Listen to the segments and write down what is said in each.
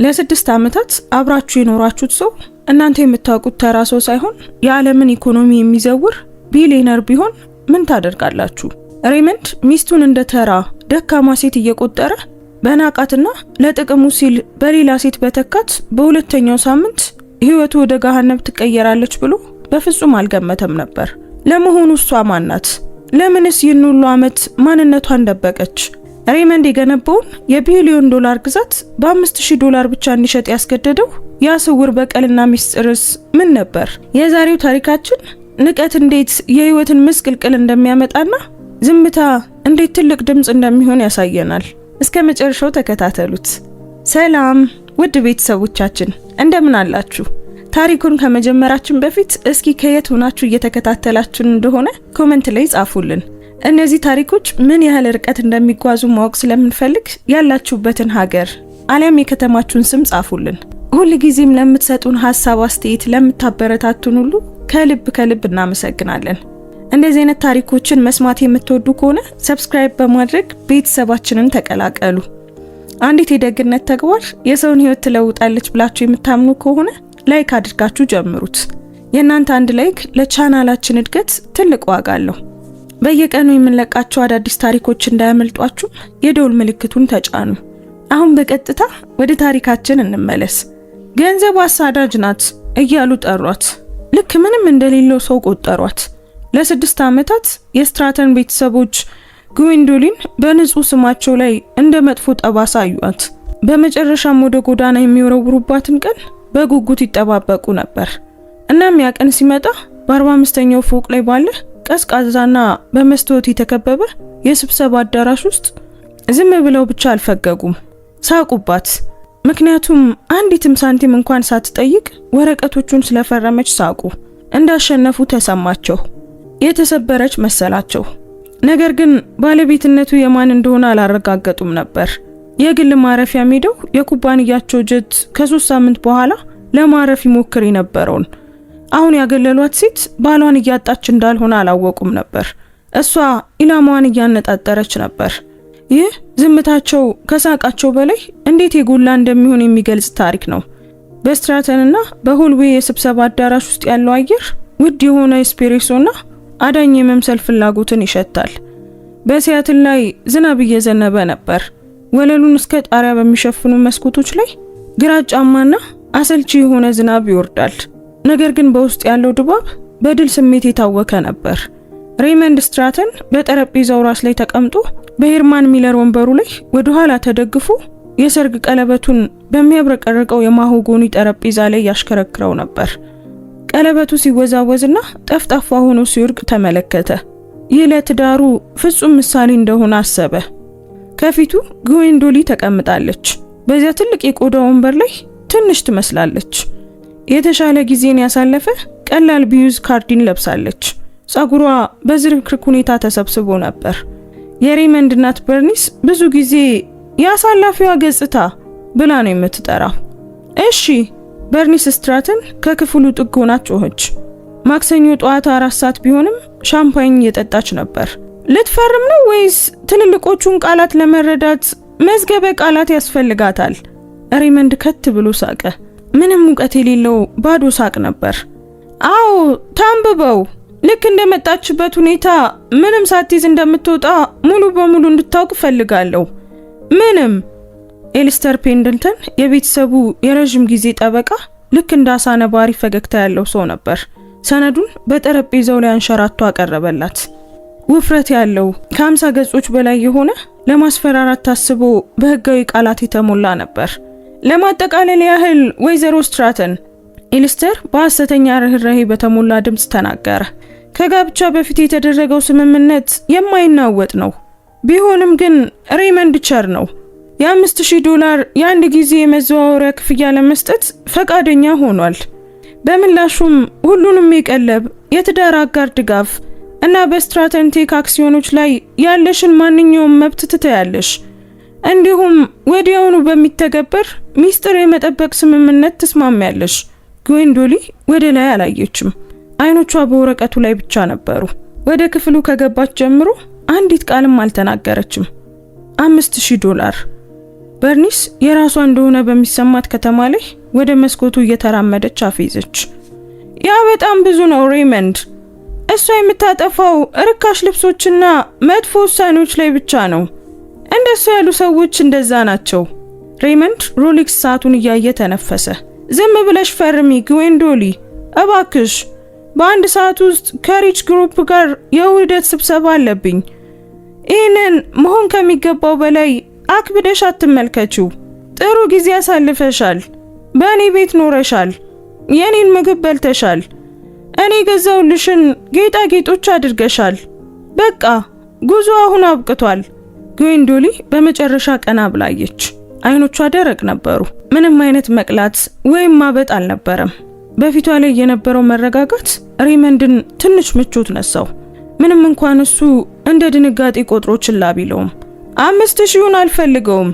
ለ6 ዓመታት አብራችሁ የኖራችሁት ሰው እናንተ የምታውቁት ተራ ሰው ሳይሆን የዓለምን ኢኮኖሚ የሚዘውር ቢሊየነር ቢሆን ምን ታደርጋላችሁ? ሬይመንድ ሚስቱን እንደ ተራ ደካማ ሴት እየቆጠረ በናቃትና ለጥቅሙ ሲል በሌላ ሴት በተካት በሁለተኛው ሳምንት ህይወቱ ወደ ገሃነም ትቀየራለች ብሎ በፍጹም አልገመተም ነበር። ለመሆኑ እሷ ማን ናት? ለምንስ ይህን ሁሉ ዓመት ማንነቷን ደበቀች? ሬይመንድ የገነባውን የቢሊዮን ዶላር ግዛት በ$5000 ብቻ እንዲሸጥ ያስገደደው ያ ስውር በቀልና ሚስጥርስ ምን ነበር? የዛሬው ታሪካችን ንቀት እንዴት የህይወትን ምስቅልቅል እንደሚያመጣና ዝምታ እንዴት ትልቅ ድምጽ እንደሚሆን ያሳየናል። እስከ መጨረሻው ተከታተሉት። ሰላም ውድ ቤተሰቦቻችን እንደምን አላችሁ? ታሪኩን ከመጀመራችን በፊት እስኪ ከየት ሆናችሁ እየተከታተላችሁን እንደሆነ ኮሜንት ላይ ጻፉልን። እነዚህ ታሪኮች ምን ያህል ርቀት እንደሚጓዙ ማወቅ ስለምንፈልግ ያላችሁበትን ሀገር አሊያም የከተማችሁን ስም ጻፉልን። ሁሉ ጊዜም ለምትሰጡን ሐሳብ አስተያየት ለምታበረታቱን ሁሉ ከልብ እናመሰግናለን። እንደዚህ አይነት ታሪኮችን መስማት የምትወዱ ከሆነ ሰብስክራይብ በማድረግ ቤተሰባችንን ተቀላቀሉ። አንዲት የደግነት ተግባር የሰውን ህይወት ትለውጣለች ብላችሁ የምታምኑ ከሆነ ላይክ አድርጋችሁ ጀምሩት። የእናንተ አንድ ላይክ ለቻናላችን እድገት ትልቅ ዋጋ አለው። በየቀኑ የምንለቃቸው አዳዲስ ታሪኮች እንዳያመልጧችሁ የደውል ምልክቱን ተጫኑ። አሁን በቀጥታ ወደ ታሪካችን እንመለስ። ገንዘብ አሳዳጅ ናት እያሉ ጠሯት። ልክ ምንም እንደሌለው ሰው ቆጠሯት። ለ6 ዓመታት የስትራተን ቤተሰቦች ግዌንዶሊን በንጹህ ስማቸው ላይ እንደ መጥፎ ጠባሳ አዩአት። በመጨረሻም ወደ ጎዳና የሚወረውሩባትን ቀን በጉጉት ይጠባበቁ ነበር። እናም ያ ቀን ሲመጣ በ45ኛው ፎቅ ላይ ባለ ቀዝቃዛና በመስታወት የተከበበ የስብሰባ አዳራሽ ውስጥ ዝም ብለው ብቻ አልፈገጉም፣ ሳቁባት። ምክንያቱም አንዲትም ሳንቲም እንኳን ሳትጠይቅ ወረቀቶቹን ስለፈረመች ሳቁ። እንዳሸነፉ ተሰማቸው። የተሰበረች መሰላቸው። ነገር ግን ባለቤትነቱ የማን እንደሆነ አላረጋገጡም ነበር። የግል ማረፊያ ሜዳው የኩባንያቸው ጀት ከ3 ሳምንት በኋላ ለማረፍ ይሞክር የነበረውን አሁን ያገለሏት ሴት ባሏን እያጣች እንዳልሆነ አላወቁም ነበር። እሷ ኢላማዋን እያነጣጠረች ነበር። ይህ ዝምታቸው ከሳቃቸው በላይ እንዴት የጎላ እንደሚሆን የሚገልጽ ታሪክ ነው። በስትራተንና በሆልዌይ የስብሰባ አዳራሽ ውስጥ ያለው አየር ውድ የሆነ ኤስፕሬሶና አዳኝ የመምሰል ፍላጎትን ይሸታል። በሲያትል ላይ ዝናብ እየዘነበ ነበር። ወለሉን እስከ ጣሪያ በሚሸፍኑ መስኮቶች ላይ ግራጫማና አሰልቺ የሆነ ዝናብ ይወርዳል። ነገር ግን በውስጥ ያለው ድባብ በድል ስሜት የታወከ ነበር። ሬይመንድ ስትራተን በጠረጴዛው ራስ ላይ ተቀምጦ በሄርማን ሚለር ወንበሩ ላይ ወደ ኋላ ተደግፎ የሰርግ ቀለበቱን በሚያብረቀርቀው የማሆጎኒ ጠረጴዛ ላይ ያሽከረክረው ነበር። ቀለበቱ ሲወዛወዝና ጠፍጣፋ ሆኖ ሲወርቅ ተመለከተ። ይህ ለትዳሩ ፍጹም ምሳሌ እንደሆነ አሰበ። ከፊቱ ግዌንዶሊ ተቀምጣለች። በዚያ ትልቅ የቆዳ ወንበር ላይ ትንሽ ትመስላለች። የተሻለ ጊዜን ያሳለፈ ቀላል ቢዩዝ ካርዲን ለብሳለች። ጸጉሯ በዝርክርክ ሁኔታ ተሰብስቦ ነበር። የሬይመንድ እናት በርኒስ ብዙ ጊዜ ያሳላፊዋ ገጽታ ብላ ነው የምትጠራው። እሺ፣ በርኒስ ስትራተን ከክፍሉ ጥግ ሆና ጮኸች። ማክሰኞ ጠዋት 4 ሰዓት ቢሆንም ሻምፓኝ እየጠጣች ነበር። ልትፈርም ነው ወይስ ትልልቆቹን ቃላት ለመረዳት መዝገበ ቃላት ያስፈልጋታል? ሬይመንድ ከት ብሎ ሳቀ። ምንም ሙቀት የሌለው ባዶ ሳቅ ነበር። አዎ ታንብበው። ልክ እንደመጣችበት ሁኔታ ምንም ሳትይዝ እንደምትወጣ ሙሉ በሙሉ እንድታውቅ ፈልጋለሁ። ምንም። ኤሊስተር ፔንድልተን የቤተሰቡ የረጅም ጊዜ ጠበቃ ልክ እንደ አሳ ነባሪ ፈገግታ ያለው ሰው ነበር። ሰነዱን በጠረጴዛው ላይ አንሸራቶ አቀረበላት። ውፍረት ያለው ከ50 ገጾች በላይ የሆነ ለማስፈራራት ታስቦ በህጋዊ ቃላት የተሞላ ነበር። ለማጠቃለል ያህል ወይዘሮ ስትራተን፣ ኤሊስተር በሐሰተኛ ርህራሄ በተሞላ ድምጽ ተናገረ፣ ከጋብቻ በፊት የተደረገው ስምምነት የማይናወጥ ነው። ቢሆንም ግን ሬይመንድ ቸር ነው። $5000 የአንድ ጊዜ የመዘዋወሪያ ክፍያ ለመስጠት ፈቃደኛ ሆኗል። በምላሹም ሁሉንም የቀለብ የትዳር አጋር ድጋፍ እና በስትራተን ቴክ አክሲዮኖች ላይ ያለሽን ማንኛውም መብት ትተያለሽ። እንዲሁም ወዲያውኑ በሚተገበር ሚስጥር የመጠበቅ ስምምነት ተስማሚያለሽ። ግዌንዶሊ ወደ ላይ አላየችም። አይኖቿ በወረቀቱ ላይ ብቻ ነበሩ። ወደ ክፍሉ ከገባች ጀምሮ አንዲት ቃልም አልተናገረችም። $5000 በርኒስ የራሷ እንደሆነ በሚሰማት ከተማ ላይ ወደ መስኮቱ እየተራመደች አፌዘች። ያ በጣም ብዙ ነው ሬይመንድ። እሷ የምታጠፋው ርካሽ ልብሶችና መጥፎ ውሳኔዎች ላይ ብቻ ነው። እንደሱ ያሉ ሰዎች እንደዛ ናቸው። ሬይመንድ ሮሌክስ ሰዓቱን እያየ ተነፈሰ። ዝም ብለሽ ፈርሚ ግዌንዶሊ እባክሽ። በአንድ ሰዓት ውስጥ ከሪች ግሩፕ ጋር የውህደት ስብሰባ አለብኝ። ይህንን መሆን ከሚገባው በላይ አክብደሽ አትመልከችው። ጥሩ ጊዜ አሳልፈሻል። በእኔ ቤት ኖረሻል። የኔን ምግብ በልተሻል። እኔ ገዛውልሽን ጌጣጌጦች አድርገሻል። በቃ ጉዞ አሁን አብቅቷል። ግዌንዶሊ በመጨረሻ ቀና ብላየች። አይኖቿ ደረቅ ነበሩ። ምንም አይነት መቅላት ወይም ማበጥ አልነበረም። በፊቷ ላይ የነበረው መረጋጋት ሬይመንድን ትንሽ ምቾት ነሳው። ምንም እንኳን እሱ እንደ ድንጋጤ ቆጥሮ ችላ ቢለውም 5000ን አልፈልገውም፣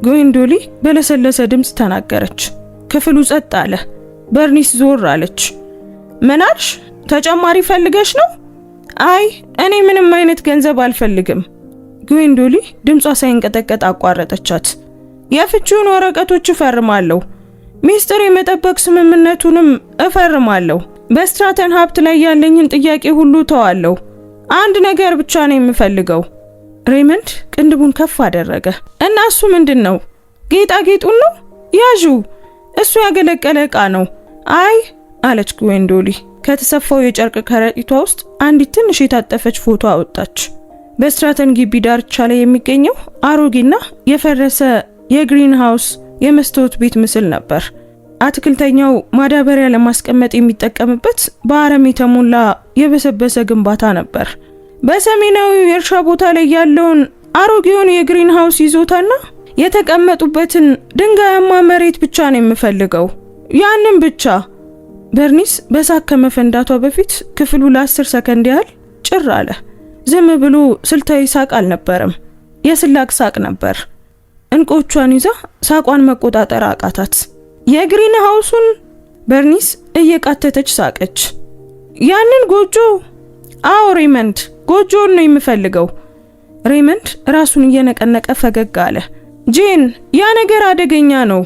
ግዌንዶሊ በለሰለሰ ድምፅ ተናገረች። ክፍሉ ጸጥ አለ። በርኒስ ዞር አለች። ምን አልሽ? ተጨማሪ ፈልገሽ ነው? አይ እኔ ምንም አይነት ገንዘብ አልፈልግም። ግዌንዶሊ ድምጿ ሳይንቀጠቀጥ አቋረጠቻት። የፍቺውን ወረቀቶች እፈርማለሁ። ሚስጥር የመጠበቅ ስምምነቱንም እፈርማለሁ። በስትራተን ሀብት ላይ ያለኝን ጥያቄ ሁሉ ተዋለሁ። አንድ ነገር ብቻ ነው የምፈልገው። ሬይመንድ ቅንድቡን ከፍ አደረገ። እና እሱ ምንድነው? ጌጣጌጡን ነው? ያዡ፣ እሱ ያገለቀለ ዕቃ ነው። አይ አለች ግዌንዶሊ። ከተሰፋው የጨርቅ ከረጢቷ ውስጥ አንዲት ትንሽ የታጠፈች ፎቶ አወጣች። በስትራተን ግቢ ዳርቻ ላይ የሚገኘው አሮጌና የፈረሰ የግሪን ሃውስ የመስታወት ቤት ምስል ነበር። አትክልተኛው ማዳበሪያ ለማስቀመጥ የሚጠቀምበት በአረም የተሞላ የበሰበሰ ግንባታ ነበር። በሰሜናዊው የእርሻ ቦታ ላይ ያለውን አሮጌውን የግሪን ሃውስ ይዞታና የተቀመጡበትን ድንጋያማ መሬት ብቻ ነው የምፈልገው። ያንን ብቻ። በርኒስ በሳቅ ከመፈንዳቷ በፊት ክፍሉ ለ10 ሰከንድ ያህል ጭር አለ። ዝም ብሎ ስልታዊ ሳቅ አልነበረም፣ የስላቅ ሳቅ ነበር። እንቆቿን ይዛ ሳቋን መቆጣጠር አቃታት። የግሪን ሃውሱን? በርኒስ እየቃተተች ሳቀች። ያንን ጎጆ? አዎ ሬይመንድ፣ ጎጆን ነው የምፈልገው። ሬይመንድ ራሱን እየነቀነቀ ፈገግ አለ። ጄን፣ ያ ነገር አደገኛ ነው።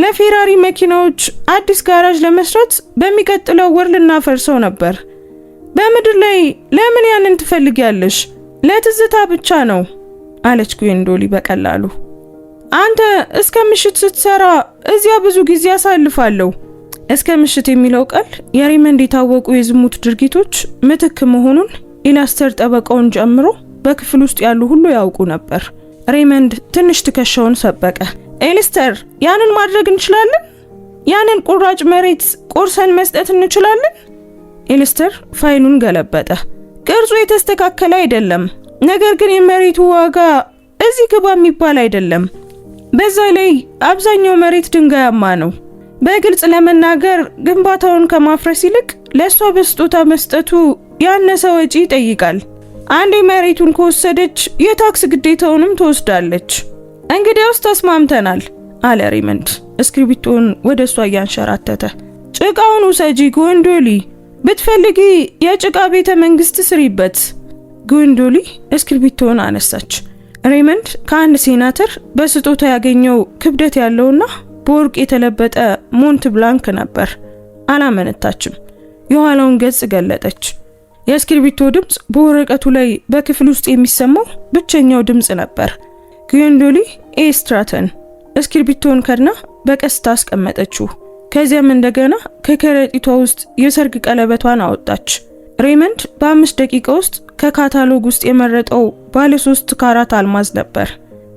ለፌራሪ መኪናዎች አዲስ ጋራዥ ለመስራት በሚቀጥለው ወር ልናፈርሰው ነበር። በምድር ላይ ለምን ያንን ትፈልጊያለሽ? ለትዝታ ብቻ ነው አለች ግዌንዶሊ በቀላሉ። አንተ እስከ ምሽት ስትሰራ እዚያ ብዙ ጊዜ አሳልፋለሁ። እስከ ምሽት የሚለው ቃል የሬይመንድ የታወቁ የዝሙት ድርጊቶች ምትክ መሆኑን ኢላስተር ጠበቃውን ጨምሮ በክፍል ውስጥ ያሉ ሁሉ ያውቁ ነበር። ሬይመንድ ትንሽ ትከሻውን ሰበቀ። ኤሊስተር፣ ያንን ማድረግ እንችላለን? ያንን ቁራጭ መሬት ቆርሰን መስጠት እንችላለን? ኤሊስተር ፋይሉን ገለበጠ። ቅርጹ የተስተካከለ አይደለም፣ ነገር ግን የመሬቱ ዋጋ እዚህ ግባ የሚባል አይደለም። በዛ ላይ አብዛኛው መሬት ድንጋያማ ነው። በግልጽ ለመናገር ግንባታውን ከማፍረስ ይልቅ ለሷ በስጦታ መስጠቱ ያነሰ ወጪ ይጠይቃል። አንዴ መሬቱን ከወሰደች የታክስ ግዴታውንም ትወስዳለች። እንግዲያውስ ተስማምተናል አለ ሬይመንድ እስክሪብቶን ወደሷ እያንሸራተተ። ጭቃውን ውሰጂ ግዌንዶሊ፣ ብትፈልጊ የጭቃ ቤተ መንግስት ስሪበት። ግዌንዶሊ እስክሪብቶን አነሳች። ሬይመንድ ከአንድ ሴናተር በስጦታ ያገኘው ክብደት ያለውና በወርቅ የተለበጠ ሞንት ብላንክ ነበር። አላመነታችም። የኋላውን ገጽ ገለጠች። የእስክሪብቶ ድምጽ በወረቀቱ ላይ በክፍል ውስጥ የሚሰማው ብቸኛው ድምጽ ነበር። ግዌንዶሊ ኤ ስትራተን። እስክሪብቶን ከድና በቀስታ አስቀመጠችው። ከዚያም እንደገና ከከረጢቷ ውስጥ የሰርግ ቀለበቷን አወጣች። ሬይመንድ በ5 ደቂቃ ውስጥ ከካታሎግ ውስጥ የመረጠው ባለ 3 ካራት አልማዝ ነበር።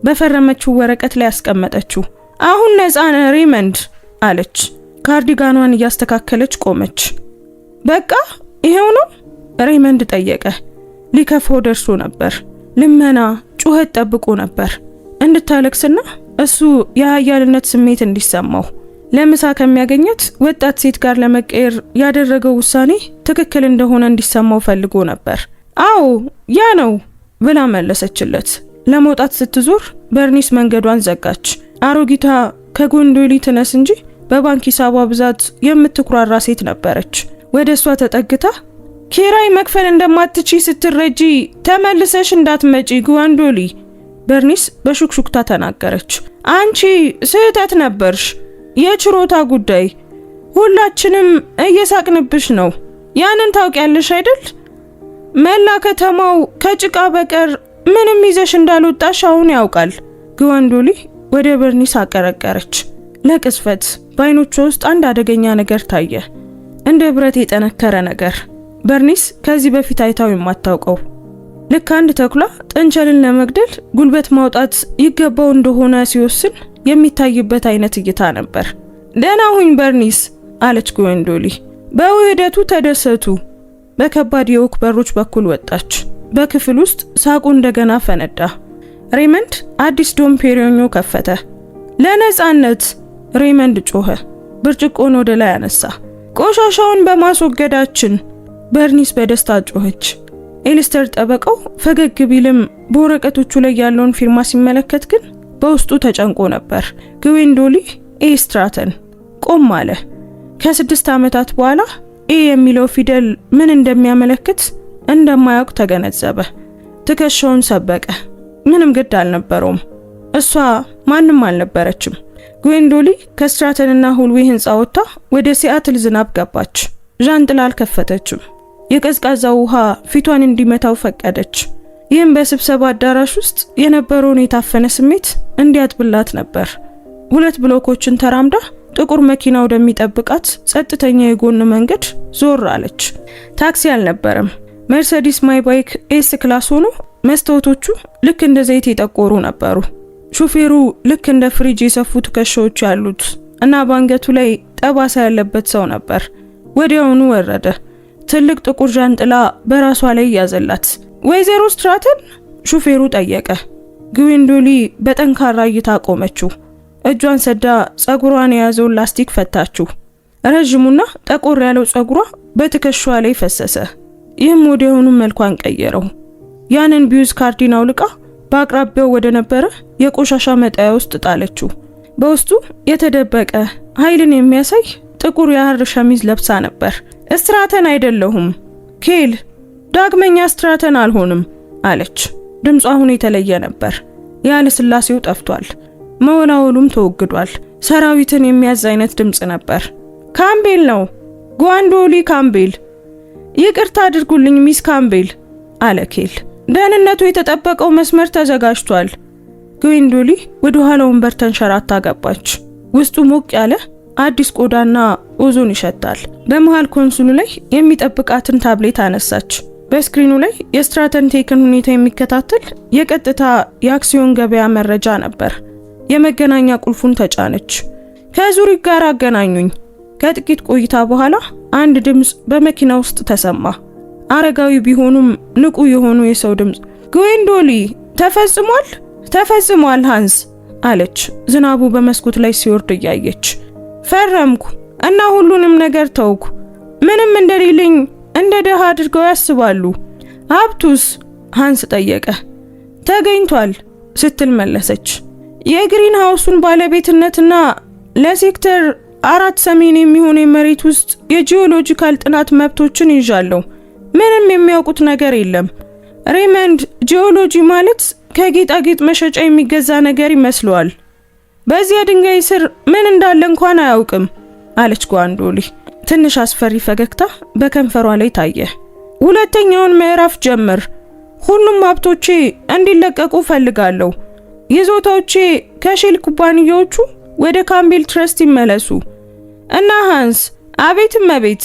በፈረመችው ወረቀት ላይ አስቀመጠችው። አሁን ነፃ ነህ ሬይመንድ አለች። ካርዲጋኗን እያስተካከለች ቆመች። በቃ ይሄው ነው? ሬይመንድ ጠየቀ። ሊከፋው ደርሶ ነበር። ልመና፣ ጩኸት ጠብቆ ነበር። እንድታለቅስና እሱ የኃያልነት ስሜት እንዲሰማው። ለምሳ ከሚያገኘት ወጣት ሴት ጋር ለመቀየር ያደረገው ውሳኔ ትክክል እንደሆነ እንዲሰማው ፈልጎ ነበር። አዎ ያ ነው ብላ መለሰችለት። ለመውጣት ስትዞር በርኒስ መንገዷን ዘጋች። አሮጊቷ ከግዌንዶሊ ትነስ እንጂ በባንክ ሂሳቧ ብዛት የምትኩራራ ሴት ነበረች። ወደ እሷ ተጠግታ ኪራይ መክፈል እንደማትቺ ስትረጂ ተመልሰሽ እንዳትመጪ ግዌንዶሊ፣ በርኒስ በሹክሹክታ ተናገረች። አንቺ ስህተት ነበርሽ። የችሮታ ጉዳይ ሁላችንም እየሳቅንብሽ ነው። ያንን ታውቂያለሽ አይደል? መላ ከተማው ከጭቃ በቀር ምንም ይዘሽ እንዳልወጣሽ አሁን ያውቃል። ግዋንዶሊ ወደ በርኒስ አቀረቀረች። ለቅጽበት በአይኖቿ ውስጥ አንድ አደገኛ ነገር ታየ፣ እንደ ብረት የጠነከረ ነገር። በርኒስ ከዚህ በፊት አይታው የማታውቀው። ልክ አንድ ተኩላ ጥንቸልን ለመግደል ጉልበት ማውጣት ይገባው እንደሆነ ሲወስን የሚታይበት አይነት እይታ ነበር። ደህና ሁኝ በርኒስ አለች ግዋንዶሊ። በውህደቱ ተደሰቱ። በከባድ የኦክ በሮች በኩል ወጣች። በክፍል ውስጥ ሳቁ እንደገና ፈነዳ። ሬመንድ አዲስ ዶም ፔሪኞ ከፈተ። ለነጻነት! ሬመንድ ጮኸ። ብርጭቆን ወደ ላይ አነሳ። ቆሻሻውን በማስወገዳችን! በርኒስ በደስታ ጮኸች። ኤሊስተር ጠበቃው ፈገግ ቢልም በወረቀቶቹ ላይ ያለውን ፊርማ ሲመለከት ግን በውስጡ ተጨንቆ ነበር። ግዋንዶሊ ኤ ስትራተን ቆም አለ። ከ6 ዓመታት በኋላ ኤ የሚለው ፊደል ምን እንደሚያመለክት እንደማያውቅ ተገነዘበ። ትከሻውን ሰበቀ። ምንም ግድ አልነበረውም። እሷ ማንም አልነበረችም። ግዋንዶሊ ከስትራተንና ሁልዌ ህንጻ ወጥታ ወደ ሲያትል ዝናብ ገባች። ዣንጥላ አልከፈተችም። የቀዝቃዛው ውሃ ፊቷን እንዲመታው ፈቀደች። ይህም በስብሰባ አዳራሽ ውስጥ የነበረውን የታፈነ ስሜት እንዲያጥብላት ነበር። 2 ብሎኮችን ተራምዳ ጥቁር መኪና ወደሚጠብቃት ጸጥተኛ የጎን መንገድ ዞር አለች። ታክሲ አልነበረም። መርሴዲስ ማይባይክ ኤስ ክላስ ሆኖ መስታወቶቹ ልክ እንደ ዘይት የጠቆሩ ነበሩ። ሹፌሩ ልክ እንደ ፍሪጅ የሰፉ ትከሻዎች ያሉት እና ባንገቱ ላይ ጠባሳ ያለበት ሰው ነበር። ወዲያውኑ ወረደ። ትልቅ ጥቁር ዣንጥላ በራሷ ላይ ያዘላት። ወይዘሮ ስትራተን? ሹፌሩ ጠየቀ። ግዋንዶሊ በጠንካራ እይታ ቆመችው። እጇን ሰዳ ጸጉሯን የያዘውን ላስቲክ ፈታችው። ረጅሙና ጠቆር ያለው ጸጉሯ በትከሻዋ ላይ ፈሰሰ። ይህም ወዲያውኑ መልኳን ቀየረው። ያንን ቢዩዝ ካርዲናው ልቃ በአቅራቢያው ወደ ነበረ የቆሻሻ መጣያ ውስጥ ጣለችው። በውስጡ የተደበቀ ኃይልን የሚያሳይ ጥቁር የሐር ሸሚዝ ለብሳ ነበር። ስትራተን አይደለሁም ኬል፣ ዳግመኛ ስትራተን አልሆንም አለች። ድምጿ አሁን የተለየ ነበር። ያለ ስላሴው ጠፍቷል። መወላወሉም ተወግዷል። ሰራዊትን የሚያዝ አይነት ድምጽ ነበር። ካምቤል ነው፣ ግዋንዶሊ ካምቤል። ይቅርታ አድርጉልኝ ሚስ ካምቤል አለ ኬል። ደህንነቱ የተጠበቀው መስመር ተዘጋጅቷል። ግዋንዶሊ ወደ ኋላ ወንበር ተንሸራታ ገባች። ውስጡ ሞቅ ያለ አዲስ ቆዳና ኦዞን ይሸታል። በመሃል ኮንሶሉ ላይ የሚጠብቃትን ታብሌት አነሳች። በስክሪኑ ላይ የስትራተን ቴክን ሁኔታ የሚከታተል የቀጥታ የአክሲዮን ገበያ መረጃ ነበር። የመገናኛ ቁልፉን ተጫነች። ከዙሪክ ጋር አገናኙኝ። ከጥቂት ቆይታ በኋላ አንድ ድምጽ በመኪና ውስጥ ተሰማ። አረጋዊ ቢሆኑም ንቁ የሆኑ የሰው ድምጽ። ግዋንዶሊ ተፈጽሟል ሃንስ አለች፣ ዝናቡ በመስኮት ላይ ሲወርድ እያየች። ፈረምኩ እና ሁሉንም ነገር ተውኩ። ምንም እንደሌለኝ እንደ ደሃ አድርገው ያስባሉ። ሀብቱስ? ሃንስ ጠየቀ። ተገኝቷል ስትል መለሰች። የግሪን ሃውሱን ባለቤትነትና ለሴክተር 4 ሰሜን የሚሆን የመሬት ውስጥ የጂኦሎጂካል ጥናት መብቶችን ይዣለሁ። ምንም የሚያውቁት ነገር የለም። ሬመንድ ጂኦሎጂ ማለት ከጌጣጌጥ መሸጫ የሚገዛ ነገር ይመስለዋል። በዚያ ድንጋይ ስር ምን እንዳለ እንኳን አያውቅም አለች ግዋንዶሊ። ትንሽ አስፈሪ ፈገግታ በከንፈሯ ላይ ታየ። ሁለተኛውን ምዕራፍ ጀምር። ሁሉም ሀብቶቼ እንዲለቀቁ ፈልጋለሁ። ይዞታዎቼ ከሼል ኩባንያዎቹ ወደ ካምቤል ትረስት ይመለሱ እና ሃንስ። አቤትም አቤት።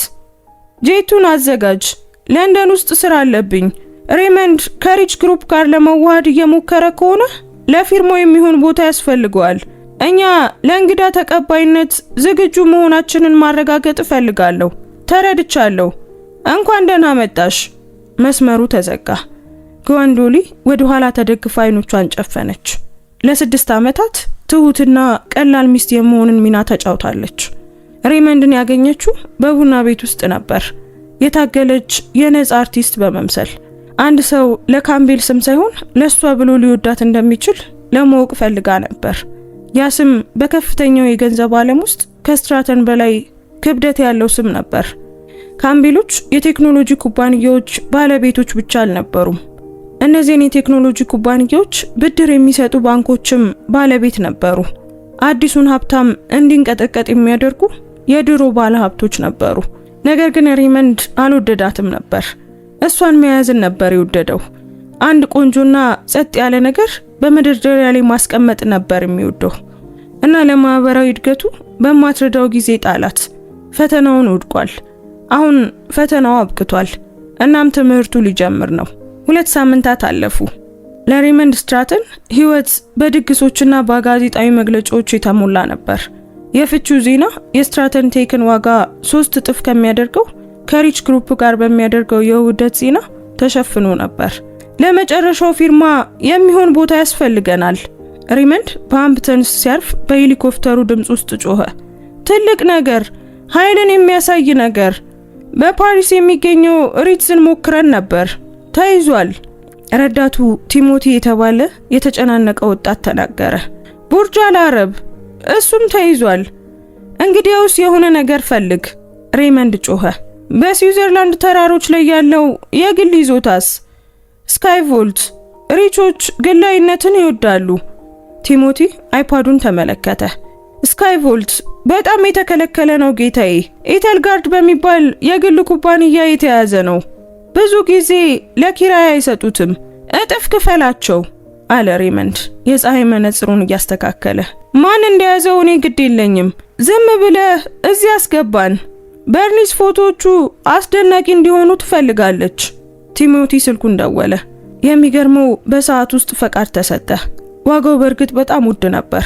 ጄቱን አዘጋጅ። ለንደን ውስጥ ስራ አለብኝ። ሬመንድ ከሪች ግሩፕ ጋር ለመዋሃድ እየሞከረ ከሆነ ለፊርማው የሚሆን ቦታ ያስፈልገዋል። እኛ ለእንግዳ ተቀባይነት ዝግጁ መሆናችንን ማረጋገጥ እፈልጋለሁ። ተረድቻለሁ። እንኳን ደህና መጣሽ። መስመሩ ተዘጋ። ግዋንዶሊ ወደ ኋላ ተደግፋ አይኖቿን ጨፈነች። ለ6 ዓመታት ትሁትና ቀላል ሚስት የመሆንን ሚና ተጫውታለች። ሬመንድን ያገኘችው በቡና ቤት ውስጥ ነበር። የታገለች የነጻ አርቲስት በመምሰል አንድ ሰው ለካምቤል ስም ሳይሆን ለሷ ብሎ ሊወዳት እንደሚችል ለማወቅ ፈልጋ ነበር። ያ ስም በከፍተኛው የገንዘብ ዓለም ውስጥ ከስትራተን በላይ ክብደት ያለው ስም ነበር። ካምቤሎች የቴክኖሎጂ ኩባንያዎች ባለቤቶች ብቻ አልነበሩም። እነዚህን የቴክኖሎጂ ኩባንያዎች ብድር የሚሰጡ ባንኮችም ባለቤት ነበሩ። አዲሱን ሀብታም እንዲንቀጠቀጥ የሚያደርጉ የድሮ ባለ ሀብቶች ነበሩ። ነገር ግን ሬይመንድ አልወደዳትም ነበር። እሷን መያዝን ነበር የወደደው። አንድ ቆንጆና ጸጥ ያለ ነገር በመደርደሪያ ላይ ማስቀመጥ ነበር የሚወደው እና ለማህበራዊ እድገቱ በማትረዳው ጊዜ ጣላት። ፈተናውን ወድቋል። አሁን ፈተናው አብቅቷል። እናም ትምህርቱ ሊጀምር ነው። 2 ሳምንታት አለፉ። ለሬይመንድ ስትራተን ህይወት በድግሶችና በጋዜጣዊ መግለጫዎች የተሞላ ነበር። የፍቺው ዜና የስትራተን ቴክን ዋጋ 3 እጥፍ ከሚያደርገው ከሪች ግሩፕ ጋር በሚያደርገው የውህደት ዜና ተሸፍኖ ነበር። ለመጨረሻው ፊርማ የሚሆን ቦታ ያስፈልገናል። ሬይመንድ በሃምፕተንስ ሲያርፍ በሄሊኮፕተሩ ድምጽ ውስጥ ጮኸ። ትልቅ ነገር፣ ኃይልን የሚያሳይ ነገር። በፓሪስ የሚገኘው ሪትዝን ሞክረን ነበር፣ ተይዟል። ረዳቱ ቲሞቲ የተባለ የተጨናነቀ ወጣት ተናገረ። ቡርጅ አል አረብ፣ እሱም ተይዟል። እንግዲያውስ የሆነ ነገር ፈልግ፣ ሬይመንድ ጮኸ። በስዊዘርላንድ ተራሮች ላይ ያለው የግል ይዞታስ? ስካይቮልት፣ ሪቾች ግላዊነትን ይወዳሉ። ቲሞቲ አይፓዱን ተመለከተ። ስካይቮልት በጣም የተከለከለ ነው ጌታዬ። ኤተልጋርድ በሚባል የግል ኩባንያ የተያዘ ነው። ብዙ ጊዜ ለኪራይ አይሰጡትም። እጥፍ ክፈላቸው አለ ሬይመንድ የፀሐይ መነጽሩን እያስተካከለ። ማን እንደያዘው እኔ ግድ የለኝም። ዝም ብለህ እዚህ አስገባን። በርኒስ ፎቶዎቹ አስደናቂ እንዲሆኑ ትፈልጋለች። ቲሞቲ ስልኩን ደወለ። የሚገርመው በሰዓት ውስጥ ፈቃድ ተሰጠ። ዋጋው በእርግጥ በጣም ውድ ነበር።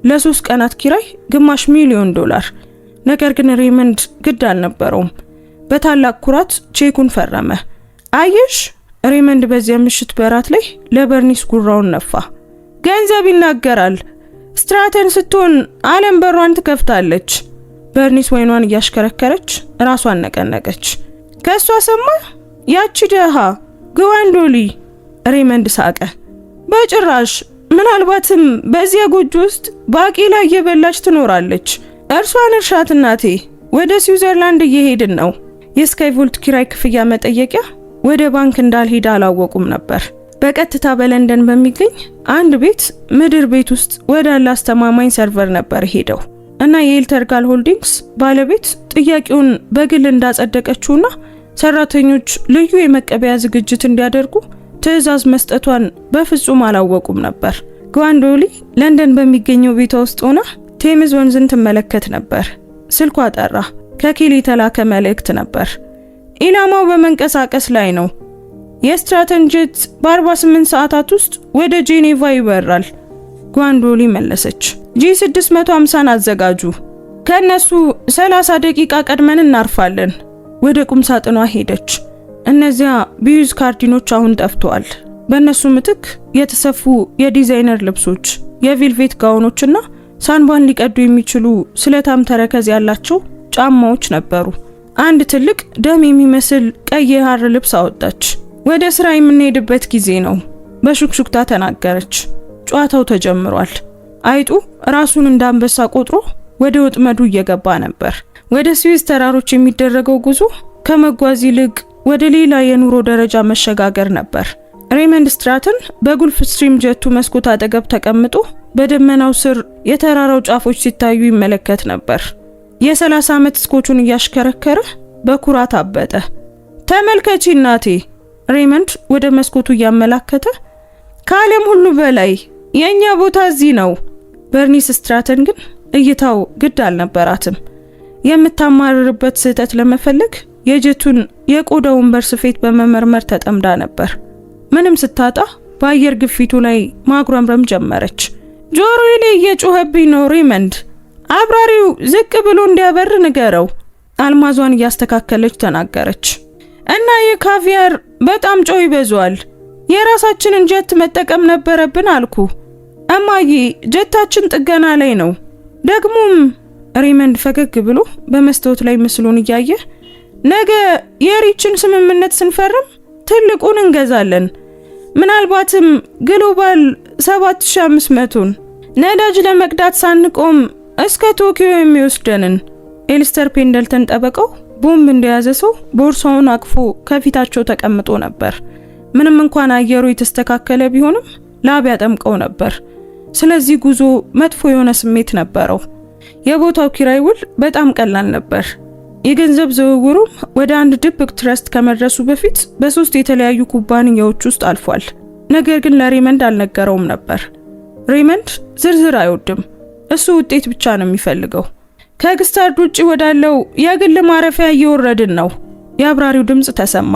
ለ3 ቀናት ኪራይ $500,000። ነገር ግን ሬይመንድ ግድ አልነበረውም። በታላቅ ኩራት ቼኩን ፈረመ። አየሽ፣ ሬይመንድ በዚያ ምሽት በራት ላይ ለበርኒስ ጉራውን ነፋ። ገንዘብ ይናገራል። ስትራተን ስትሆን ዓለም በሯን ትከፍታለች። በርኒስ ወይኗን እያሽከረከረች ራሷን ነቀነቀች። ከሷ ሰማ? ያቺ ደሃ ግዋንዶሊ። ሬይመንድ ሳቀ። በጭራሽ፣ ምናልባትም በዚያ ጎጆ ውስጥ ባቄላ እየበላች ትኖራለች። እርሷን እርሻት እናቴ። ወደ ስዊዘርላንድ እየሄድን ነው። የስካይቮልት ኪራይ ክፍያ መጠየቂያ ወደ ባንክ እንዳልሄደ አላወቁም ነበር። በቀጥታ በለንደን በሚገኝ አንድ ቤት ምድር ቤት ውስጥ ወዳለ አስተማማኝ ሰርቨር ነበር ሄደው እና የኤልተርጋል ሆልዲንግስ ባለቤት ጥያቄውን በግል እንዳጸደቀችውና ሰራተኞች ልዩ የመቀበያ ዝግጅት እንዲያደርጉ ትዕዛዝ መስጠቷን በፍጹም አላወቁም ነበር። ግዋንዶሊ ለንደን በሚገኘው ቤቷ ውስጥ ሆና ቴምዝ ወንዝን ትመለከት ነበር። ስልኳ ጠራ። ከኪል የተላከ መልእክት ነበር። ኢላማው በመንቀሳቀስ ላይ ነው። የስትራተን ጄት በ48 ሰዓታት ውስጥ ወደ ጄኔቫ ይበራል። ግዋንዶሊ መለሰች። G650ን አዘጋጁ። ከነሱ 30 ደቂቃ ቀድመን እናርፋለን። ወደ ቁም ሳጥኗ ሄደች። እነዚያ ቢዩዝ ካርዲኖች አሁን ጠፍተዋል። በእነሱ ምትክ የተሰፉ የዲዛይነር ልብሶች፣ የቬልቬት ጋውኖችና ሳንባን ሊቀዱ የሚችሉ ስለታም ተረከዝ ያላቸው ጫማዎች ነበሩ። አንድ ትልቅ ደም የሚመስል ቀይ የሐር ልብስ አወጣች። ወደ ስራ የምንሄድበት ጊዜ ነው በሹክሹክታ ተናገረች። ጨዋታው ተጀምሯል። አይጡ ራሱን እንደ አንበሳ ቆጥሮ ወደ ወጥመዱ እየገባ ነበር። ወደ ስዊዝ ተራሮች የሚደረገው ጉዞ ከመጓዝ ይልቅ ወደ ሌላ የኑሮ ደረጃ መሸጋገር ነበር። ሬይመንድ ስትራተን በጉልፍ ስትሪም ጀቱ መስኮት አጠገብ ተቀምጦ በደመናው ስር የተራራው ጫፎች ሲታዩ ይመለከት ነበር። የ30 ዓመት ስኮቹን እያሽከረከረ በኩራት አበጠ። ተመልከቺ እናቴ። ሬይመንድ ወደ መስኮቱ እያመላከተ ከዓለም ሁሉ በላይ የኛ ቦታ እዚህ ነው። በርኒስ ስትራተን ግን እይታው ግድ አልነበራትም። የምታማርርበት ስህተት ለመፈለግ የጀቱን የቆዳ ወንበር ስፌት በመመርመር ተጠምዳ ነበር። ምንም ስታጣ በአየር ግፊቱ ላይ ማጉረምረም ጀመረች። ጆሮዬ ላይ እየጮኸብኝ ነው ሬይመንድ። አብራሪው ዝቅ ብሎ እንዲያበር ንገረው። አልማዟን እያስተካከለች ተናገረች። እና የካቪያር በጣም ጨው ይበዛዋል። የራሳችንን ጀት መጠቀም ነበረብን አልኩ። እማዬ ጀታችን ጥገና ላይ ነው። ደግሞም ሬይመንድ ፈገግ ብሎ በመስታወት ላይ ምስሉን እያየ ነገ የሪችን ስምምነት ስንፈርም ትልቁን እንገዛለን። ምናልባትም ግሎባል 7500ን ነዳጅ ለመቅዳት ሳንቆም እስከ ቶኪዮ የሚወስደንን። ኤልስተር ፔንደልተን ጠበቀው ቦምብ እንደያዘ ሰው ቦርሳውን አቅፎ ከፊታቸው ተቀምጦ ነበር። ምንም እንኳን አየሩ የተስተካከለ ቢሆንም ላብ ያጠምቀው ነበር። ስለዚህ ጉዞ መጥፎ የሆነ ስሜት ነበረው። የቦታው ኪራይ ውል በጣም ቀላል ነበር። የገንዘብ ዝውውሩም ወደ አንድ ድብቅ ትረስት ከመድረሱ በፊት በ3 የተለያዩ ኩባንያዎች ውስጥ አልፏል። ነገር ግን ለሬመንድ አልነገረውም ነበር። ሬመንድ ዝርዝር አይወድም። እሱ ውጤት ብቻ ነው የሚፈልገው። ከግስታርድ ውጪ ወዳለው የግል ማረፊያ እየወረድን ነው። የአብራሪው ድምጽ ተሰማ።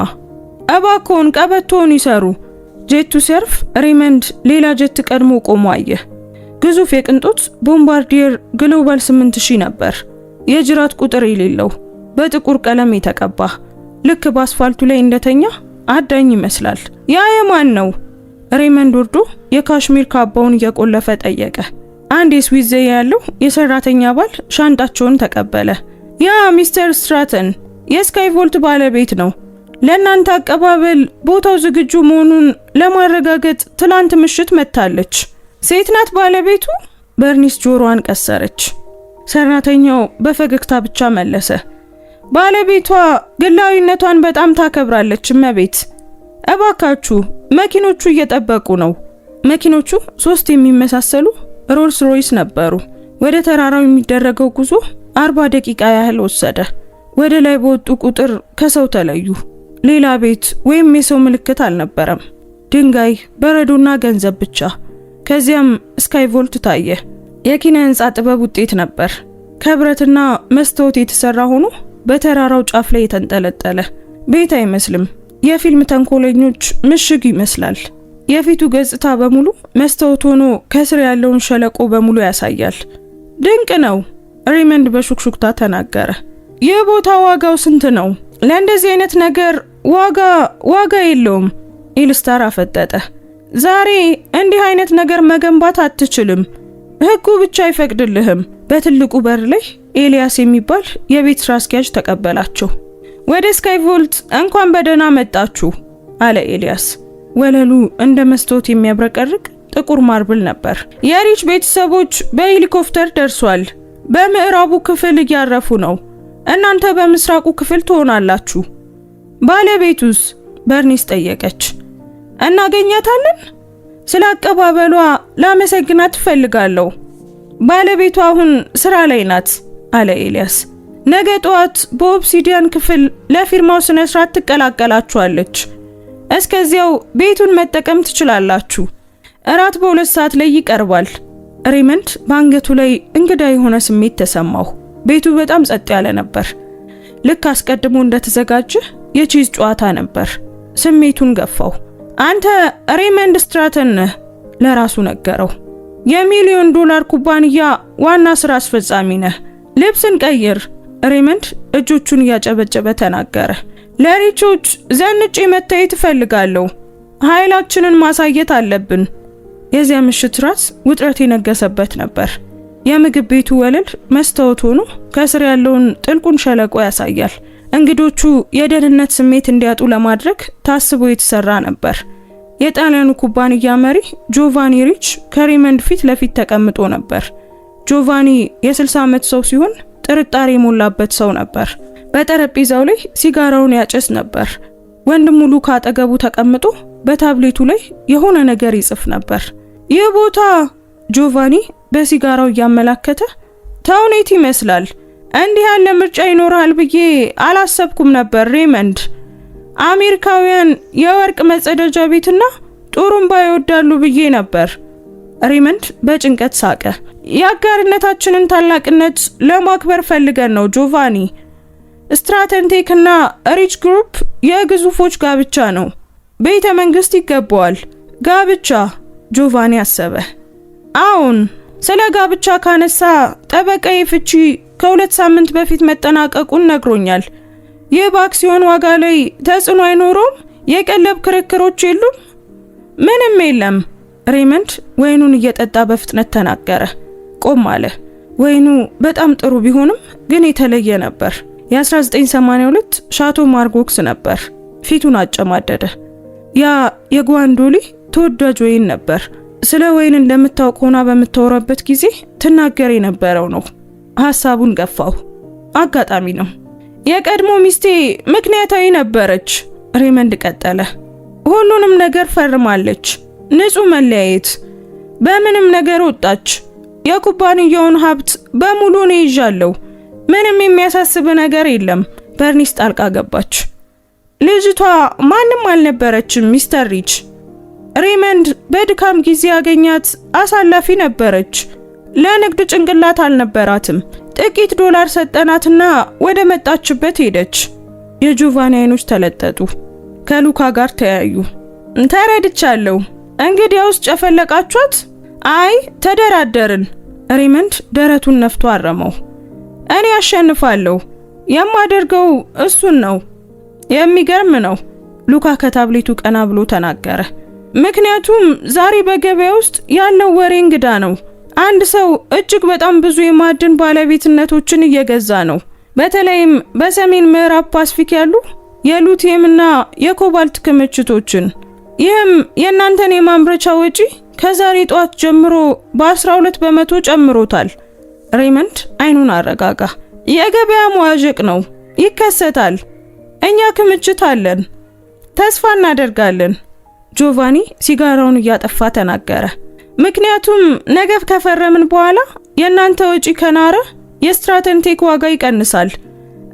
እባክዎን ቀበቶውን ይሰሩ። ጄቱ ሲያርፍ ሬመንድ ሌላ ጄት ቀድሞ ቆሞ አየ። ግዙፍ የቅንጦት ቦምባርዲየር ግሎባል 8000 ነበር። የጅራት ቁጥር የሌለው በጥቁር ቀለም የተቀባ ልክ በአስፋልቱ ላይ እንደተኛ አዳኝ ይመስላል። ያ የማን ነው? ሬመንድ ወርዶ የካሽሚር ካባውን እየቆለፈ ጠየቀ። አንድ የስዊዝ ዘዬ ያለው የሰራተኛ ባል ሻንጣቸውን ተቀበለ። ያ ሚስተር ስትራተን የስካይቮልት ባለቤት ነው። ለእናንተ አቀባበል ቦታው ዝግጁ መሆኑን ለማረጋገጥ ትላንት ምሽት መጥታለች። ሴት ናት ባለቤቱ? በርኒስ ጆሮዋን ቀሰረች። ሰራተኛው በፈገግታ ብቻ መለሰ። ባለቤቷ ግላዊነቷን በጣም ታከብራለች እመቤት። እባካችሁ መኪኖቹ እየጠበቁ ነው። መኪኖቹ 3 የሚመሳሰሉ ሮልስ ሮይስ ነበሩ። ወደ ተራራው የሚደረገው ጉዞ 40 ደቂቃ ያህል ወሰደ። ወደ ላይ በወጡ ቁጥር ከሰው ተለዩ። ሌላ ቤት ወይም የሰው ምልክት አልነበረም። ድንጋይ፣ በረዶና ገንዘብ ብቻ። ከዚያም ስካይቮልት ታየ። የኪነ ህንጻ ጥበብ ውጤት ነበር። ከብረትና መስታወት የተሰራ ሆኖ በተራራው ጫፍ ላይ የተንጠለጠለ ቤት አይመስልም። የፊልም ተንኮለኞች ምሽግ ይመስላል። የፊቱ ገጽታ በሙሉ መስታወት ሆኖ ከስር ያለውን ሸለቆ በሙሉ ያሳያል። ድንቅ ነው፣ ሬመንድ በሹክሹክታ ተናገረ። ይህ ቦታ ዋጋው ስንት ነው? ለእንደዚህ አይነት ነገር ዋጋ የለውም። ኢልስታር አፈጠጠ። ዛሬ እንዲህ አይነት ነገር መገንባት አትችልም። ህጉ ብቻ አይፈቅድልህም። በትልቁ በር ላይ ኤልያስ የሚባል የቤት ስራ አስኪያጅ ተቀበላቸው። ወደ ስካይቮልት እንኳን በደህና መጣችሁ አለ ኤልያስ። ወለሉ እንደ መስታወት የሚያብረቀርቅ ጥቁር ማርብል ነበር። የሪች ቤተሰቦች በሄሊኮፕተር ደርሷል። በምዕራቡ ክፍል እያረፉ ነው። እናንተ በምስራቁ ክፍል ትሆናላችሁ። ባለቤቱስ? በርኒስ ጠየቀች። እናገኛታለን? ስለ አቀባበሏ ላመሰግናት እፈልጋለሁ። ባለቤቷ አሁን ስራ ላይ ናት አለ ኤልያስ። ነገ ጠዋት በኦብሲዲያን ክፍል ለፊርማው ስነ ስርዓት ትቀላቀላችኋለች። እስከዚያው ቤቱን መጠቀም ትችላላችሁ። እራት በ2 ሰዓት ላይ ይቀርባል። ሬመንድ በአንገቱ ላይ እንግዳ የሆነ ስሜት ተሰማው። ቤቱ በጣም ጸጥ ያለ ነበር። ልክ አስቀድሞ እንደተዘጋጀ የቺዝ ጨዋታ ነበር። ስሜቱን ገፋው። አንተ ሬመንድ ስትራተን ነህ፣ ለራሱ ነገረው። $1,000,000 ኩባንያ ዋና ስራ አስፈጻሚ ነህ። ልብስን ቀይር። ሬመንድ እጆቹን እያጨበጨበ ተናገረ። ለሪቾች ዘንጬ መታየት እፈልጋለሁ። ኃይላችንን ማሳየት አለብን። የዚያ ምሽት ራት ውጥረት የነገሰበት ነበር። የምግብ ቤቱ ወለል መስታወት ሆኖ ከስር ያለውን ጥልቁን ሸለቆ ያሳያል። እንግዶቹ የደህንነት ስሜት እንዲያጡ ለማድረግ ታስቦ የተሰራ ነበር። የጣሊያኑ ኩባንያ መሪ ጆቫኒ ሪች ከሬመንድ ፊት ለፊት ተቀምጦ ነበር። ጆቫኒ የ60 ዓመት ሰው ሲሆን ጥርጣሬ የሞላበት ሰው ነበር። በጠረጴዛው ላይ ሲጋራውን ያጨስ ነበር። ወንድሙ ሉካ አጠገቡ ተቀምጦ በታብሌቱ ላይ የሆነ ነገር ይጽፍ ነበር። ይህ ቦታ ጆቫኒ በሲጋራው እያመላከተ ተውኔት ይመስላል። እንዲህ ያለ ምርጫ ይኖራል ብዬ አላሰብኩም ነበር ሬመንድ። አሜሪካውያን የወርቅ መጸዳጃ ቤትና ጡሩምባ ይወዳሉ ብዬ ነበር። ሬመንድ በጭንቀት ሳቀ። የአጋርነታችንን ታላቅነት ለማክበር ፈልገን ነው ጆቫኒ። ስትራተንቴክ እና ሪች ግሩፕ የግዙፎች ጋብቻ ነው። ቤተ መንግስት ይገባዋል። ጋብቻ? ጆቫኒ አሰበ። አሁን ስለ ጋብቻ ካነሳ ጠበቃዬ ፍቺ ከ2 ሳምንት በፊት መጠናቀቁን ነግሮኛል። ይህ በአክሲዮን ዋጋ ላይ ተጽዕኖ አይኖረውም? የቀለብ ክርክሮች የሉም? ምንም የለም። ሬመንድ ወይኑን እየጠጣ በፍጥነት ተናገረ። ቆም አለ። ወይኑ በጣም ጥሩ ቢሆንም ግን የተለየ ነበር። የ1982 ሻቶ ማርጎክስ ነበር። ፊቱን አጨማደደ። ያ የጓንዶሊ ተወዳጅ ወይን ነበር። ስለ ወይን እንደምታውቅ ሆና በምታወራበት ጊዜ ትናገር የነበረው ነው። ሐሳቡን ገፋው። አጋጣሚ ነው። የቀድሞ ሚስቴ ምክንያታዊ ነበረች። ሬመንድ ቀጠለ። ሁሉንም ነገር ፈርማለች። ንጹህ መለያየት። በምንም ነገር ወጣች። የኩባንያውን ሀብት በሙሉ እኔ ይዣለሁ። ምንም የሚያሳስብ ነገር የለም። በርኒስ ጣልቃ ገባች። ልጅቷ ማንም አልነበረችም ሚስተር ሪች። ሬመንድ በድካም ጊዜ ያገኛት አሳላፊ ነበረች። ለንግድ ጭንቅላት አልነበራትም። ጥቂት ዶላር ሰጠናትና ወደ መጣችበት ሄደች። የጆቫኒ አይኖች ተለጠጡ። ከሉካ ጋር ተያዩ። ተረድቻለሁ። እንግዲያውስ ጨፈለቃችኋት? አይ ተደራደርን። ሬመንድ ደረቱን ነፍቶ አረመው። እኔ አሸንፋለሁ። የማደርገው እሱን ነው። የሚገርም ነው። ሉካ ከታብሌቱ ቀና ብሎ ተናገረ። ምክንያቱም ዛሬ በገበያ ውስጥ ያለው ወሬ እንግዳ ነው። አንድ ሰው እጅግ በጣም ብዙ የማዕድን ባለቤትነቶችን እየገዛ ነው። በተለይም በሰሜን ምዕራብ ፓሲፊክ ያሉ የሉቲየምና የኮባልት ክምችቶችን። ይህም የእናንተን የማምረቻ ወጪ ከዛሬ ጧት ጀምሮ በ12 በመቶ ጨምሮታል። ሬመንድ አይኑን አረጋጋ። የገበያ መዋዠቅ ነው። ይከሰታል። እኛ ክምችት አለን። ተስፋ እናደርጋለን። ጆቫኒ ሲጋራውን እያጠፋ ተናገረ። ምክንያቱም ነገ ከፈረምን በኋላ የእናንተ ወጪ ከናረ የስትራተን ቴክ ዋጋ ይቀንሳል።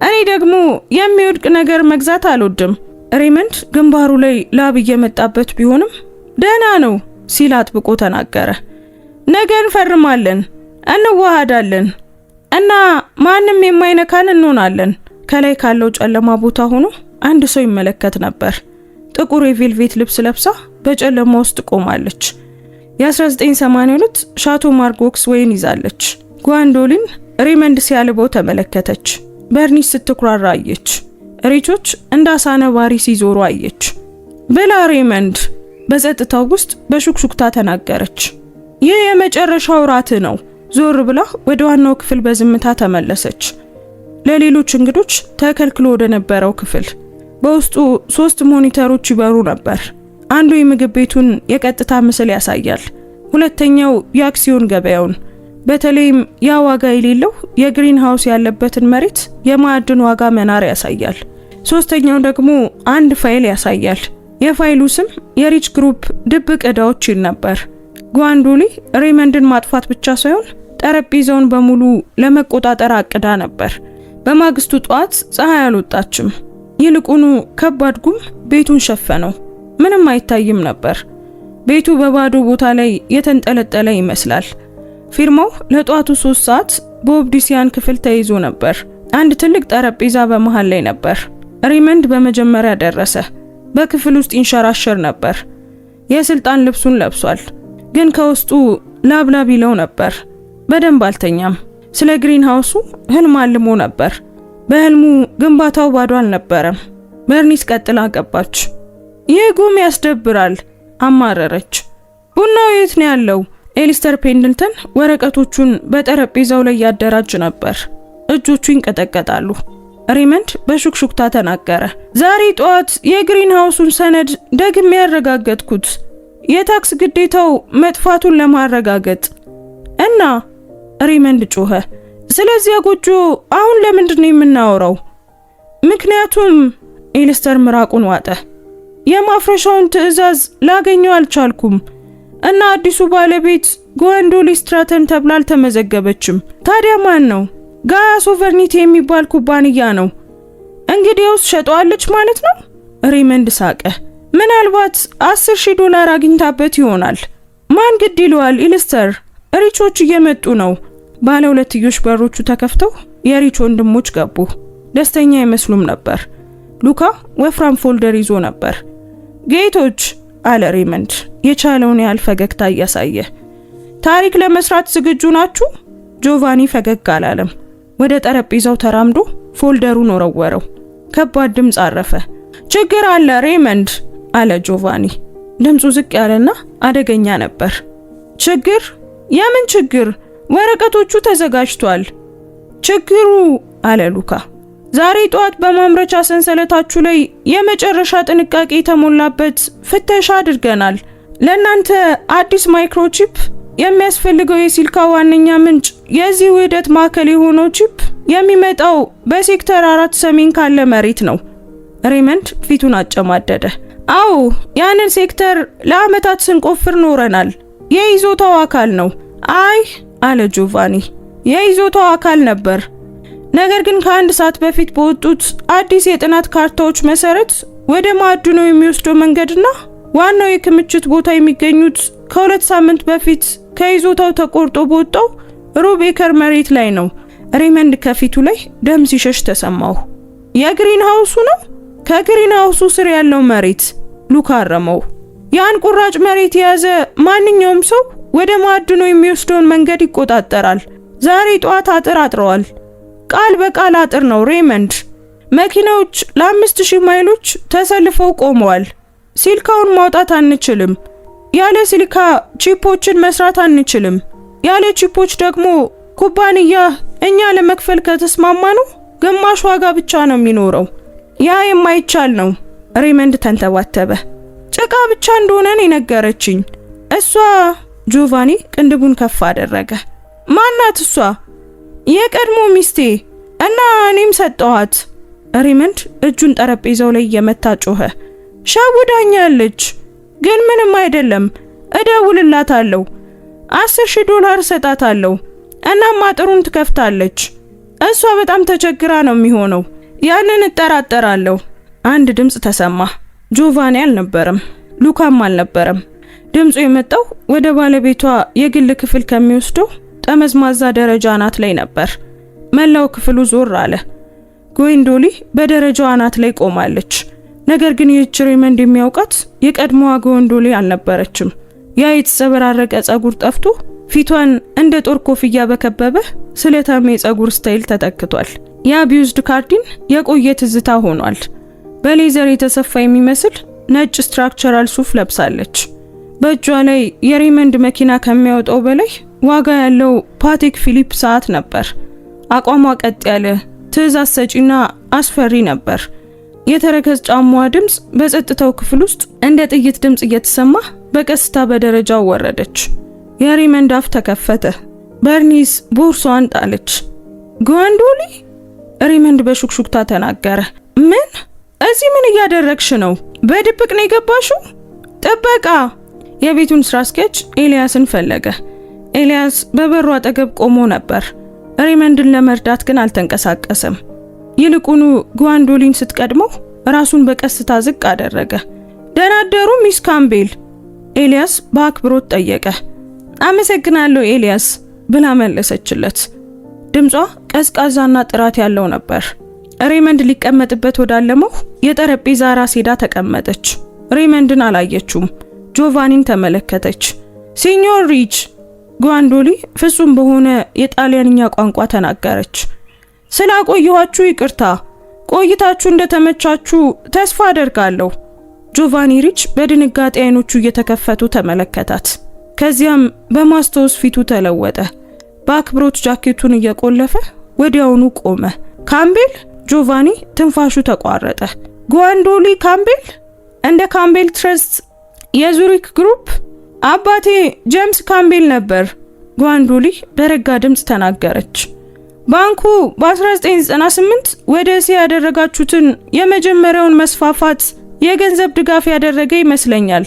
እኔ ደግሞ የሚወድቅ ነገር መግዛት አልወድም። ሬመንድ ግንባሩ ላይ ላብ እየመጣበት ቢሆንም ደህና ነው ሲል አጥብቆ ተናገረ። ነገ እንፈርማለን፣ እንዋሃዳለን እና ማንም የማይነካን እንሆናለን። ከላይ ካለው ጨለማ ቦታ ሆኖ አንድ ሰው ይመለከት ነበር። ጥቁር የቬልቬት ልብስ ለብሳ በጨለማ ውስጥ ቆማለች። የ1982 ሻቶ ማርጎክስ ወይን ይዛለች። ጓንዶሊን ሬመንድ ሲያልበው ተመለከተች። በርኒስ ስትኩራራ አየች። ሪቾች እንደ አሳ ነባሪ ሲዞሩ አየች። ብላ ሬመንድ በጸጥታው ውስጥ በሹክሹክታ ተናገረች። ይህ የመጨረሻው ራት ነው። ዞር ብላ ወደ ዋናው ክፍል በዝምታ ተመለሰች። ለሌሎች እንግዶች ተከልክሎ ወደ ነበረው ክፍል በውስጡ 3 ሞኒተሮች ይበሩ ነበር። አንዱ የምግብ ቤቱን የቀጥታ ምስል ያሳያል። ሁለተኛው የአክሲዮን ገበያውን፣ በተለይም ያ ዋጋ የሌለው የግሪን ሃውስ ያለበትን መሬት የማዕድን ዋጋ መናር ያሳያል። ሶስተኛው ደግሞ አንድ ፋይል ያሳያል። የፋይሉ ስም የሪች ግሩፕ ድብቅ ዕዳዎች ይል ነበር። ጓንዶሊ ሬመንድን ማጥፋት ብቻ ሳይሆን ጠረጴዛውን በሙሉ ለመቆጣጠር አቅዳ ነበር። በማግስቱ ጧት ፀሐይ አልወጣችም። ይልቁኑ ከባድ ጉም ቤቱን ሸፈነው። ምንም አይታይም ነበር። ቤቱ በባዶ ቦታ ላይ የተንጠለጠለ ይመስላል። ፊርማው ለጧቱ 3 ሰዓት በኦብዲሲያን ክፍል ተይዞ ነበር። አንድ ትልቅ ጠረጴዛ በመሃል ላይ ነበር። ሬመንድ በመጀመሪያ ደረሰ። በክፍል ውስጥ ይንሸራሸር ነበር። የስልጣን ልብሱን ለብሷል፣ ግን ከውስጡ ላብላብ ይለው ነበር። በደንብ አልተኛም። ስለ ግሪን ሃውሱ ህልም አልሞ ነበር። በህልሙ ግንባታው ባዶ አልነበረም። በርኒስ ቀጥላ ገባች። ይህ ጉም ያስደብራል አማረረች። ቡናው የት ነው ያለው? ኤሊስተር ፔንድልተን ወረቀቶቹን በጠረጴዛው ላይ ያደራጅ ነበር። እጆቹ ይንቀጠቀጣሉ። ሬመንድ በሹክሹክታ ተናገረ። ዛሬ ጠዋት የግሪን ሃውሱን ሰነድ ደግሜ ያረጋገጥኩት የታክስ ግዴታው መጥፋቱን ለማረጋገጥ እና ሬመንድ ጮኸ። ስለዚህ ጎጆ አሁን ለምንድን ነው የምናወራው? ምክንያቱም ኤሊስተር ምራቁን ዋጠ። የማፍረሻውን ትዕዛዝ ላገኘው አልቻልኩም እና አዲሱ ባለቤት ጓንዶሊ ስትራተን ተብላ አልተመዘገበችም። ታዲያ ማን ነው? ጋያ ሶቨርኒቲ የሚባል ኩባንያ ነው። እንግዲያውስ ሸጠዋለች ማለት ነው? ሬመንድ ሳቀ። ምናልባት $10,000 አግኝታበት ይሆናል። ማን ግድ ይለዋል? ኤሊስተር፣ ሪቾች እየመጡ ነው። ባለ ሁለትዮሽ በሮቹ ተከፍተው የሪች ወንድሞች ገቡ። ደስተኛ አይመስሉም ነበር። ሉካ ወፍራም ፎልደር ይዞ ነበር። ጌቶች አለ ሬመንድ የቻለውን ያህል ፈገግታ እያሳየ። ታሪክ ለመስራት ዝግጁ ናችሁ? ጆቫኒ ፈገግ አላለም። ወደ ጠረጴዛው ተራምዶ ፎልደሩን ወረወረው። ከባድ ድምፅ አረፈ። ችግር አለ ሬመንድ አለ ጆቫኒ። ድምፁ ዝቅ ያለና አደገኛ ነበር። ችግር? የምን ችግር? ወረቀቶቹ ተዘጋጅቷል። ችግሩ አለ ሉካ፣ ዛሬ ጠዋት በማምረቻ ሰንሰለታችሁ ላይ የመጨረሻ ጥንቃቄ የተሞላበት ፍተሻ አድርገናል። ለእናንተ አዲስ ማይክሮቺፕ የሚያስፈልገው የሲልካ ዋነኛ ምንጭ የዚህ ውህደት ማዕከል የሆነው ቺፕ የሚመጣው በሴክተር 4 ሰሜን ካለ መሬት ነው። ሬመንድ ፊቱን አጨማደደ። አዎ ያንን ሴክተር ለአመታት ስንቆፍር ኖረናል። የይዞታው አካል ነው። አይ አለ ጆቫኒ፣ የይዞታው አካል ነበር። ነገር ግን ከአንድ ሰዓት በፊት በወጡት አዲስ የጥናት ካርታዎች መሰረት ወደ ማዕድኑ የሚወስደው መንገድና ዋናው የክምችት ቦታ የሚገኙት ከ2 ሳምንት በፊት ከይዞታው ተቆርጦ በወጣው ሩብ ኤከር መሬት ላይ ነው። ሬመንድ ከፊቱ ላይ ደም ሲሸሽ ተሰማው። የግሪን ሃውሱ ነው? ከግሪን ሃውሱ ስር ያለው መሬት ሉካ አረመው። ያን ቁራጭ መሬት የያዘ ማንኛውም ሰው ወደ ማዕድኑ የሚወስደውን መንገድ ይቆጣጠራል። ዛሬ ጧት አጥር አጥረዋል። ቃል በቃል አጥር ነው ሬመንድ። መኪናዎች ለ5000 ማይሎች ተሰልፈው ቆመዋል። ሲልካውን ማውጣት አንችልም። ያለ ሲልካ ቺፖችን መስራት አንችልም። ያለ ቺፖች ደግሞ ኩባንያ እኛ ለመክፈል ከተስማማኑ ግማሽ ዋጋ ብቻ ነው የሚኖረው። ያ የማይቻል ነው። ሬመንድ ተንተባተበ። ጭቃ ብቻ እንደሆነ ነው የነገረችኝ እሷ። ጆቫኒ ቅንድቡን ከፍ አደረገ። ማናት እሷ? የቀድሞ ሚስቴ እና እኔም ሰጠኋት። ሬመንድ እጁን ጠረጴዛው ላይ እየመታ ጮኸ። ሸውዳኛለች፣ ግን ምንም አይደለም። እደውልላታለሁ። $10,000 ሰጣታለሁ። እናም አጥሩን ትከፍታለች። እሷ በጣም ተቸግራ ነው የሚሆነው። ያንን እጠራጠራለሁ። አንድ ድምጽ ተሰማ። ጆቫኒ አልነበረም፣ ሉካም አልነበረም። ድምጹ የመጣው ወደ ባለቤቷ የግል ክፍል ከሚወስደው ጠመዝማዛ ደረጃ አናት ላይ ነበር። መላው ክፍሉ ዞር አለ። ጎንዶሊ በደረጃው አናት ላይ ቆማለች። ነገር ግን ይህች ሬመንድ የሚያውቃት የቀድሞዋ ጎንዶሊ አልነበረችም። ያ የተሰበራረቀ ጸጉር ጠፍቶ ፊቷን እንደ ጦር ኮፍያ በከበበ ስለታም የጸጉር ስታይል ተተክቷል። ያ ቢውዝድ ካርዲን የቆየ ትዝታ ሆኗል። በሌዘር የተሰፋ የሚመስል ነጭ ስትራክቸራል ሱፍ ለብሳለች። በእጇ ላይ የሬመንድ መኪና ከሚያወጣው በላይ ዋጋ ያለው ፓቴክ ፊሊፕ ሰዓት ነበር። አቋሟ ቀጥ ያለ ትዕዛዝ ሰጪና አስፈሪ ነበር። የተረከዝ ጫማዋ ድምጽ በጸጥታው ክፍል ውስጥ እንደ ጥይት ድምጽ እየተሰማ በቀስታ በደረጃው ወረደች። የሬመንድ አፍ ተከፈተ። በርኒስ ቦርሷን ጣለች። ጎንዶሊ? ሬመንድ በሹክሹክታ ተናገረ። ምን? እዚህ ምን እያደረግሽ ነው? በድብቅ ነው የገባሽው? ጥበቃ! የቤቱን ስራ አስኪያጅ ኤልያስን ፈለገ። ኤልያስ በበሩ አጠገብ ቆሞ ነበር። ሬመንድን ለመርዳት ግን አልተንቀሳቀሰም። ይልቁኑ ጓንዶሊን ስትቀድመው ራሱን በቀስታ ዝቅ አደረገ። ደህና አደሩ ሚስ ካምቤል? ኤልያስ በአክብሮት ጠየቀ። አመሰግናለሁ ኤልያስ ብላ መለሰችለት። ድምጿ ቀዝቃዛና ጥራት ያለው ነበር። ሬመንድ ሊቀመጥበት ወዳለመው የጠረጴዛ ራስ ሄዳ ተቀመጠች። ሬመንድን አላየችውም። ጆቫኒን ተመለከተች። ሲኞር ሪች፣ ጓንዶሊ ፍጹም በሆነ የጣሊያንኛ ቋንቋ ተናገረች። ስላቆየኋችሁ ይቅርታ። ቆይታችሁ እንደተመቻችሁ ተስፋ አደርጋለሁ። ጆቫኒ ሪች በድንጋጤ አይኖቹ እየተከፈቱ ተመለከታት። ከዚያም በማስታወስ ፊቱ ተለወጠ። በአክብሮት ጃኬቱን እየቆለፈ ወዲያውኑ ቆመ። ካምቤል? ጆቫኒ ትንፋሹ ተቋረጠ። ጓንዶሊ ካምቤል? እንደ ካምቤል ትረስት የዙሪክ ግሩፕ? አባቴ ጄምስ ካምቤል ነበር። ጓንዶሊ በረጋ ድምጽ ተናገረች። ባንኩ በ1998 ወደ እስያ ያደረጋችሁትን የመጀመሪያውን መስፋፋት የገንዘብ ድጋፍ ያደረገ ይመስለኛል።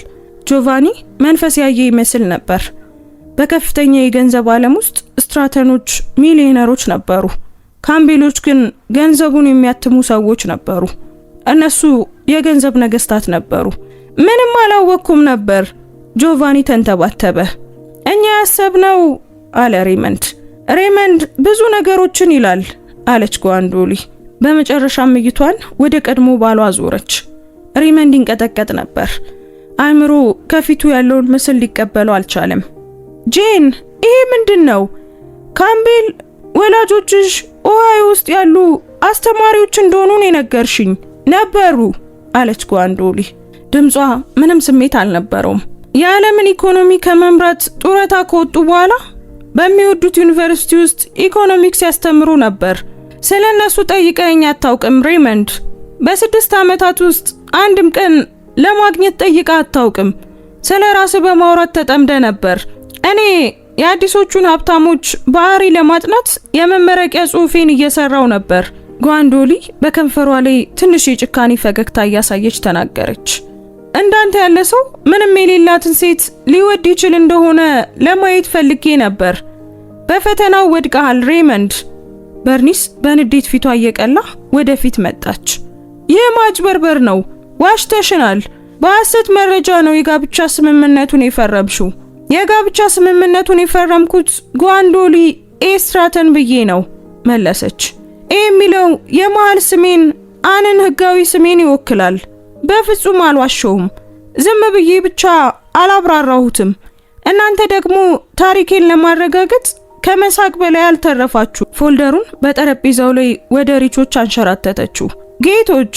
ጆቫኒ መንፈስ ያየ ይመስል ነበር። በከፍተኛ የገንዘብ ዓለም ውስጥ ስትራተኖች ሚሊዮነሮች ነበሩ። ካምቤሎች ግን ገንዘቡን የሚያትሙ ሰዎች ነበሩ። እነሱ የገንዘብ ነገስታት ነበሩ። ምንም አላወቅኩም ነበር። ጆቫኒ ተንተባተበ። እኛ ያሰብነው አለ ሬመንድ። ሬመንድ ብዙ ነገሮችን ይላል አለች ጓንዶሊ። በመጨረሻም እይቷን ወደ ቀድሞ ባሏ ዞረች። ሬመንድ ይንቀጠቀጥ ነበር። አእምሮ ከፊቱ ያለውን ምስል ሊቀበለው አልቻለም። ጄን፣ ይሄ ምንድነው? ካምቤል ወላጆችሽ ኦሃዮ ውስጥ ያሉ አስተማሪዎች እንደሆኑ ነው የነገርሽኝ። ነበሩ አለች ጓንዶሊ። ድምጿ ምንም ስሜት አልነበረውም። የዓለምን ኢኮኖሚ ከመምራት ጡረታ ከወጡ በኋላ በሚወዱት ዩኒቨርሲቲ ውስጥ ኢኮኖሚክስ ያስተምሩ ነበር። ስለነሱ ጠይቀኝ አታውቅም ሬመንድ? በ6 ዓመታት ውስጥ አንድም ቀን ለማግኘት ጠይቃ አታውቅም። ስለ ራስ በማውራት ተጠምደ ነበር። እኔ የአዲሶቹን ሀብታሞች ባህሪ ለማጥናት የመመረቂያ ጽሑፌን እየሰራው ነበር። ጓንዶሊ በከንፈሯ ላይ ትንሽ የጭካኔ ፈገግታ እያሳየች ተናገረች። እንዳንተ ያለ ሰው ምንም የሌላትን ሴት ሊወድ ይችል እንደሆነ ለማየት ፈልጌ ነበር። በፈተናው ወድቀሃል ሬመንድ። በርኒስ በንዴት ፊቷ እየቀላ ወደፊት መጣች። ይህ ማጭበርበር ነው፣ ዋሽተሽናል። በሐሰት መረጃ ነው የጋብቻ ስምምነቱን የፈረምሽው። የጋብቻ ስምምነቱን የፈረምኩት ጓንዶሊ ኤስትራተን ብዬ ነው መለሰች። የሚለው የመሃል ስሜን አንን ህጋዊ ስሜን ይወክላል። በፍጹም አልዋሸውም። ዝም ብዬ ብቻ አላብራራሁትም። እናንተ ደግሞ ታሪኬን ለማረጋገጥ ከመሳቅ በላይ አልተረፋችሁ። ፎልደሩን በጠረጴዛው ላይ ወደ ሪቾች አንሸራተተችው። ጌቶች፣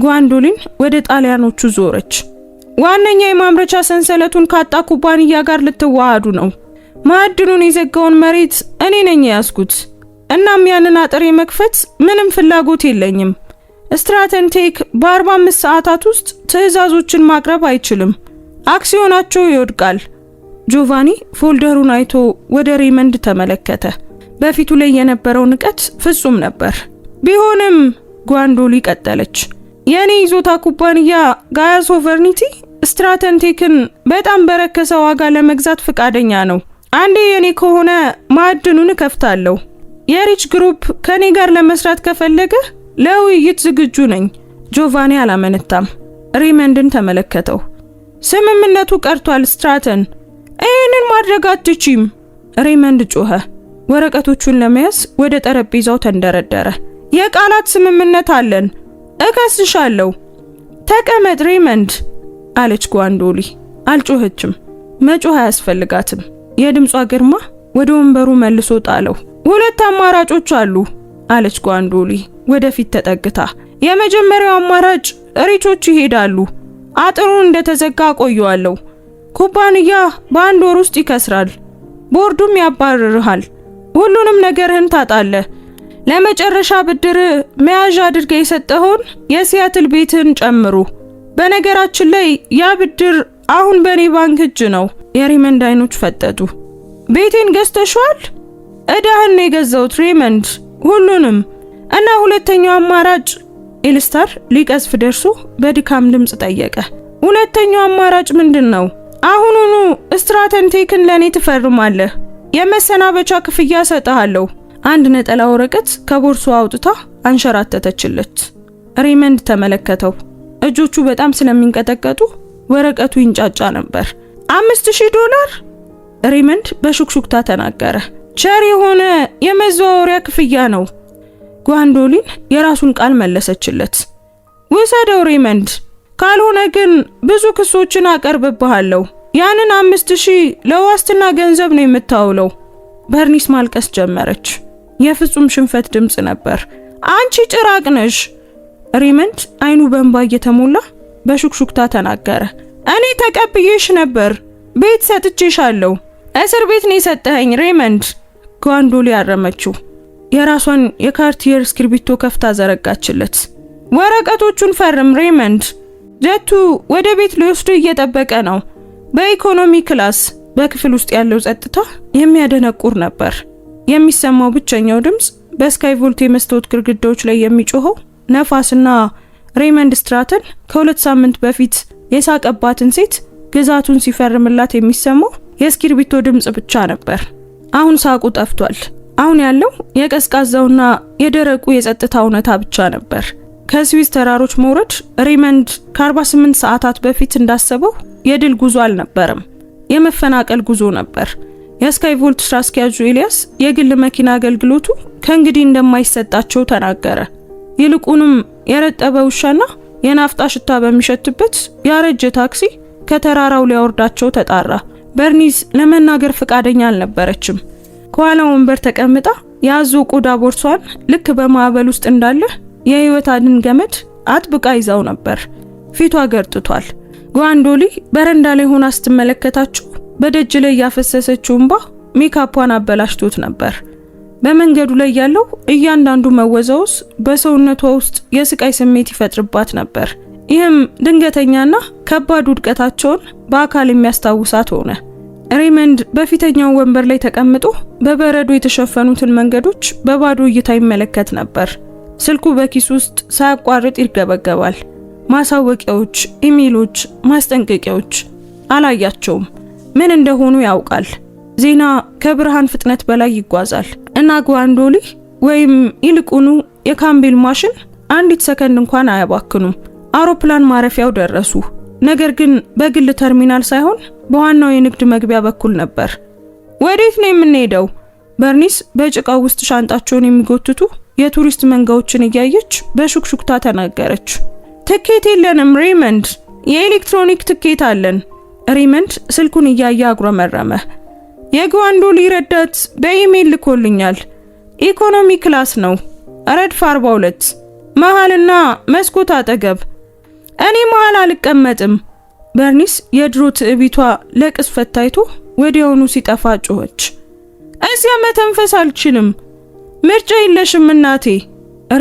ጓንዶሊን ወደ ጣሊያኖቹ ዞረች። ዋነኛ የማምረቻ ሰንሰለቱን ካጣ ኩባንያ ጋር ልትዋሃዱ ነው። ማዕድኑን የዘጋውን መሬት እኔ ነኝ ያስኩት። እናም ያንን አጥር የመክፈት ምንም ፍላጎት የለኝም። ስትራተን ቴክ በ45 ሰዓታት ውስጥ ትዕዛዞችን ማቅረብ አይችልም። አክሲዮናቸው ይወድቃል። ጆቫኒ ፎልደሩን አይቶ ወደ ሬመንድ ተመለከተ። በፊቱ ላይ የነበረው ንቀት ፍጹም ነበር። ቢሆንም ጓንዶሊ ቀጠለች፣ የኔ ይዞታ ኩባንያ ጋያ ሶቨርኒቲ ስትራተን ቴክን በጣም በረከሰ ዋጋ ለመግዛት ፈቃደኛ ነው። አንዴ የኔ ከሆነ ማዕድኑን እከፍታለሁ። የሪች ግሩፕ ከኔ ጋር ለመስራት ከፈለገ ለውይይት ዝግጁ ነኝ። ጆቫኒ አላመነታም። ሬመንድን ተመለከተው። ስምምነቱ ቀርቷል ስትራተን፣ ይህንን ማድረግ አትችም። ሬመንድ ጮኸ። ወረቀቶቹን ለመያዝ ወደ ጠረጴዛው ተንደረደረ። የቃላት ስምምነት አለን፣ እከስሻለሁ። ተቀመጥ ሬመንድ አለች ጓንዶሊ። አልጮኸችም። መጮህ አያስፈልጋትም። የድምጿ ግርማ ወደ ወንበሩ መልሶ ጣለው። ሁለት አማራጮች አሉ አለች ጓንዶሊ ወደፊት ተጠግታ። የመጀመሪያው አማራጭ ሪቾች ይሄዳሉ። አጥሩን እንደተዘጋ ቆየዋለሁ። ኩባንያ በአንድ ወር ውስጥ ይከስራል። ቦርዱም ያባርርሃል። ሁሉንም ነገርህን ታጣለህ። ለመጨረሻ ብድር መያዣ አድርገ የሰጠኸውን የሲያትል ቤትህን ጨምሩ። በነገራችን ላይ ያ ብድር አሁን በኔ ባንክ እጅ ነው። የሬመንድ አይኖች ፈጠጡ። ቤቴን ገዝተሽዋል? እዳህን ነው የገዛሁት ሬመንድ፣ ሁሉንም። እና ሁለተኛው አማራጭ? ኤልስታር ሊቀዝፍ ደርሶ በድካም ድምጽ ጠየቀ። ሁለተኛው አማራጭ ምንድን ነው? አሁኑኑ ስትራተን ቴክን ለኔ ትፈርማለህ። የመሰናበቻ ክፍያ ሰጣለሁ። አንድ ነጠላ ወረቀት ከቦርሷ አውጥታ አንሸራተተችለት። ሬመንድ ተመለከተው። እጆቹ በጣም ስለሚንቀጠቀጡ ወረቀቱ ይንጫጫ ነበር። $5000? ሬመንድ በሹክሹክታ ተናገረ። ቸር የሆነ የመዘዋወሪያ ክፍያ ነው። ጓንዶሊን የራሱን ቃል መለሰችለት። ውሰደው ሬመንድ፣ ካልሆነ ግን ብዙ ክሶችን አቀርብብሃለሁ። ያንን 5000 ለዋስትና ገንዘብ ነው የምታውለው። በርኒስ ማልቀስ ጀመረች። የፍጹም ሽንፈት ድምጽ ነበር። አንቺ ጭራቅ ነሽ። ሬመንድ አይኑ በእንባ እየተሞላ በሹክሹክታ ተናገረ። እኔ ተቀብዬሽ ነበር። ቤት ሰጥቼሻለሁ። እስር ቤት ነው የሰጠኸኝ ሬመንድ። ጓንዶሊ አረመችው። የራሷን የካርቲየር እስክሪብቶ ከፍታ ዘረጋችለት። ወረቀቶቹን ፈርም ሬመንድ። ጀቱ ወደ ቤት ሊወስዱ እየጠበቀ ነው። በኢኮኖሚ ክላስ። በክፍል ውስጥ ያለው ጸጥታ የሚያደነቁር ነበር። የሚሰማው ብቸኛው ድምጽ በስካይ ቮልት የመስታወት ግድግዳዎች ላይ የሚጮኸው ነፋስና ሬመንድ ስትራተን ከ2 ሳምንት በፊት የሳቀባትን ሴት ግዛቱን ሲፈርምላት የሚሰማው የእስክሪብቶ ድምጽ ብቻ ነበር። አሁን ሳቁ ጠፍቷል። አሁን ያለው የቀዝቃዛውና የደረቁ የጸጥታ እውነታ ብቻ ነበር። ከስዊስ ተራሮች መውረድ ሬመንድ ከ48 ሰዓታት በፊት እንዳሰበው የድል ጉዞ አልነበረም፣ የመፈናቀል ጉዞ ነበር። የስካይ ቮልት ስራ አስኪያጁ ኤልያስ የግል መኪና አገልግሎቱ ከእንግዲህ እንደማይሰጣቸው ተናገረ። ይልቁንም የረጠበ ውሻና የናፍጣ ሽታ በሚሸትበት ያረጀ ታክሲ ከተራራው ሊያወርዳቸው ተጣራ። በርኒስ ለመናገር ፈቃደኛ አልነበረችም። ከኋላ ወንበር ተቀምጣ ያዞ ቆዳ ቦርሷን ልክ በማዕበል ውስጥ እንዳለ የህይወት አድን ገመድ አጥብቃ ይዛው ነበር። ፊቷ ገርጥቷል። ጓንዶሊ በረንዳ ላይ ሆና ስትመለከታቸው በደጅ ላይ ያፈሰሰችው እንባ ሜካፑን አበላሽቶት ነበር። በመንገዱ ላይ ያለው እያንዳንዱ መወዛወዝ በሰውነቷ ውስጥ የስቃይ ስሜት ይፈጥርባት ነበር። ይህም ድንገተኛና ከባድ ውድቀታቸውን በአካል የሚያስታውሳት ሆነ። ሬመንድ በፊተኛው ወንበር ላይ ተቀምጦ በበረዶ የተሸፈኑትን መንገዶች በባዶ እይታ ይመለከት ነበር። ስልኩ በኪሱ ውስጥ ሳያቋርጥ ይርገበገባል። ማሳወቂያዎች፣ ኢሜሎች፣ ማስጠንቀቂያዎች አላያቸውም። ምን እንደሆኑ ያውቃል። ዜና ከብርሃን ፍጥነት በላይ ይጓዛል እና ጓንዶሊ ወይም ይልቁኑ የካምቤል ማሽን አንዲት ሰከንድ እንኳን አያባክኑም። አውሮፕላን ማረፊያው ደረሱ። ነገር ግን በግል ተርሚናል ሳይሆን በዋናው የንግድ መግቢያ በኩል ነበር። ወዴት ነው የምንሄደው? በርኒስ በጭቃው ውስጥ ሻንጣቸውን የሚጎትቱ የቱሪስት መንጋዎችን እያየች በሹክሹክታ ተናገረች። ትኬት የለንም ሬመንድ፣ የኤሌክትሮኒክ ትኬት አለን። ሬመንድ ስልኩን እያየ አጉረመረመ። የጓንዶሊ ረዳት በኢሜል ልኮልኛል። ኢኮኖሚ ክላስ ነው፣ ረድፍ 42 መሃልና መስኮት አጠገብ። እኔ መሃል አልቀመጥም። በርኒስ የድሮ ትዕቢቷ ለቅስፈት ታይቶ ወዲያውኑ ሲጠፋ ጮኸች። እዚያ መተንፈስ አልችልም። ምርጫ የለሽም እናቴ።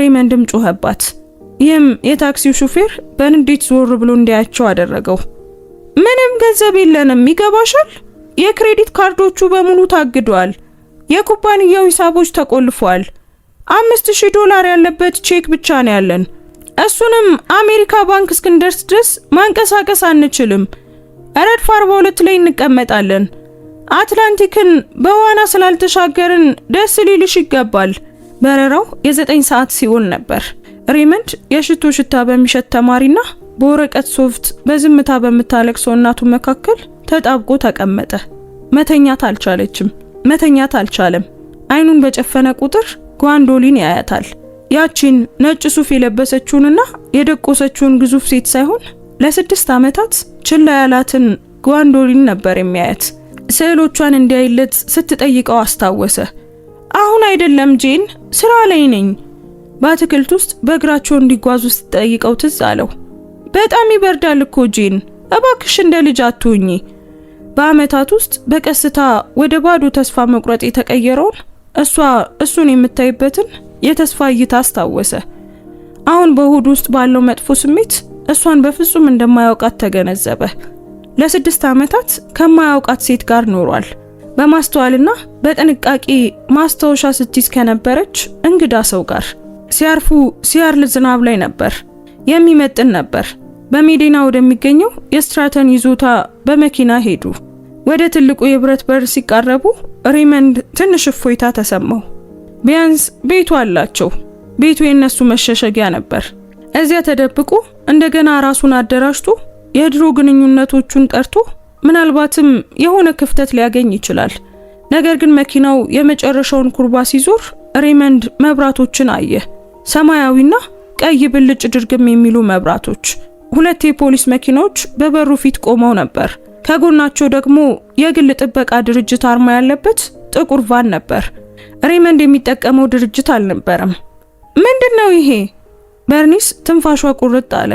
ሬመንድም ጮኸባት። ይህም የታክሲው ሹፌር በንዴት ዞር ብሎ እንዲያያቸው አደረገው። ምንም ገንዘብ የለንም፣ ይገባሻል? የክሬዲት ካርዶቹ በሙሉ ታግደዋል። የኩባንያው ሂሳቦች ተቆልፈዋል። $5000 ያለበት ቼክ ብቻ ነው ያለን። እሱንም አሜሪካ ባንክ እስክንደርስ ድረስ ማንቀሳቀስ አንችልም። ረድፍ 42 ላይ እንቀመጣለን። አትላንቲክን በዋና ስላልተሻገርን ደስ ሊልሽ ይገባል። በረራው የ9 ሰዓት ሲሆን ነበር። ሬመንድ የሽቶ ሽታ በሚሸት ተማሪና በወረቀት ሶፍት በዝምታ በምታለቅሰው እናቱ መካከል ተጣብቆ ተቀመጠ። መተኛት አልቻለችም። መተኛት አልቻለም። አይኑን በጨፈነ ቁጥር ጓንዶሊን ያያታል። ያቺን ነጭ ሱፍ የለበሰችውንና የደቆሰችውን ግዙፍ ሴት ሳይሆን ለ6 ዓመታት ችላ ያላትን ጓንዶሊን ነበር የሚያያት። ስዕሎቿን እንዲያይለት ስትጠይቀው አስታወሰ። አሁን አይደለም ጄን፣ ስራ ላይ ነኝ። በአትክልት ውስጥ በእግራቸው እንዲጓዙ ስትጠይቀው ትዝ አለው። በጣም ይበርዳል እኮ ጄን፣ እባክሽ እንደ ልጅ አትሁኚ። በአመታት ውስጥ በቀስታ ወደ ባዶ ተስፋ መቁረጥ የተቀየረውን እሱን የምታይበትን የተስፋ እይታ አስታወሰ። አሁን በሆዱ ውስጥ ባለው መጥፎ ስሜት እሷን በፍጹም እንደማያውቃት ተገነዘበ። ለ6 ዓመታት ከማያውቃት ሴት ጋር ኖሯል። በማስተዋልና በጥንቃቄ ማስታወሻ ስትይዝ ከነበረች እንግዳ ሰው ጋር። ሲያርፉ ሲያርል ዝናብ ላይ ነበር። የሚመጥን ነበር። በሜዲና ወደሚገኘው የስትራተን ይዞታ በመኪና ሄዱ። ወደ ትልቁ የብረት በር ሲቃረቡ ሬመንድ ትንሽ እፎይታ ተሰማው። ቢያንስ ቤቱ አላቸው። ቤቱ የነሱ መሸሸጊያ ነበር። እዚያ ተደብቆ እንደገና ራሱን አደራጅቶ የድሮ ግንኙነቶቹን ጠርቶ ምናልባትም የሆነ ክፍተት ሊያገኝ ይችላል። ነገር ግን መኪናው የመጨረሻውን ኩርባ ሲዞር ሬመንድ መብራቶችን አየ። ሰማያዊና ቀይ ብልጭ ድርግም የሚሉ መብራቶች። 2 የፖሊስ መኪናዎች በበሩ ፊት ቆመው ነበር። ከጎናቸው ደግሞ የግል ጥበቃ ድርጅት አርማ ያለበት ጥቁር ቫን ነበር። ሬመንድ የሚጠቀመው ድርጅት አልነበረም። ምንድነው ይሄ? በርኒስ ትንፋሿ ቁርጥ አለ።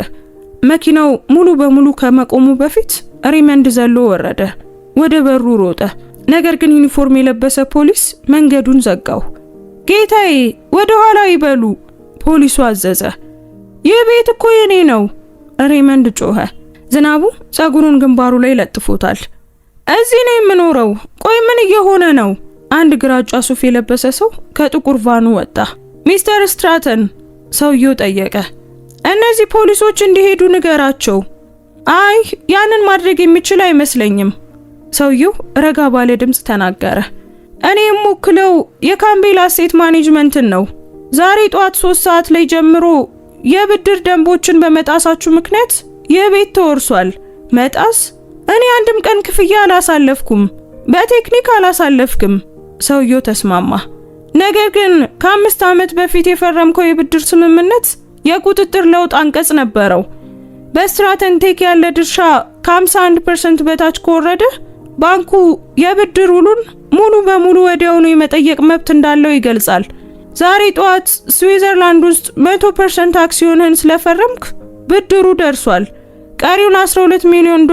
መኪናው ሙሉ በሙሉ ከመቆሙ በፊት ሬመንድ ዘሎ ወረደ። ወደ በሩ ሮጠ። ነገር ግን ዩኒፎርም የለበሰ ፖሊስ መንገዱን ዘጋው። ጌታዬ ወደ ኋላ ይበሉ፣ ፖሊሱ አዘዘ። ይህ ቤት እኮ የኔ ነው፣ ሬመንድ ጮኸ። ዝናቡ ጸጉሩን ግንባሩ ላይ ለጥፎታል። እዚህ ነው የምኖረው። ቆይ ምን እየሆነ ነው? አንድ ግራጫ ሱፍ የለበሰ ሰው ከጥቁር ቫኑ ወጣ። ሚስተር ስትራተን፣ ሰውየው ጠየቀ። እነዚህ ፖሊሶች እንዲሄዱ ንገራቸው። አይ ያንን ማድረግ የሚችል አይመስለኝም፣ ሰውየው ረጋ ባለ ድምጽ ተናገረ። እኔ የምወክለው የካምቤል አሴት ማኔጅመንትን ነው። ዛሬ ጧት 3 ሰዓት ላይ ጀምሮ የብድር ደንቦችን በመጣሳችሁ ምክንያት የቤት ተወርሷል። መጣስ? እኔ አንድም ቀን ክፍያ አላሳለፍኩም፣ በቴክኒክ አላሳለፍኩም። ሰውየው ተስማማ። ነገር ግን ከ5 ዓመት በፊት የፈረምከው የብድር ስምምነት የቁጥጥር ለውጥ አንቀጽ ነበረው። በስትራተን ቴክ ያለ ድርሻ ከ51% በታች ከወረደ ባንኩ የብድር ውሉን ሙሉ በሙሉ ወዲያውኑ የመጠየቅ መብት እንዳለው ይገልጻል። ዛሬ ጧት ስዊዘርላንድ ውስጥ 100% አክሲዮንህን ስለፈረምክ ብድሩ ደርሷል። ቀሪውን $12 ሚሊዮን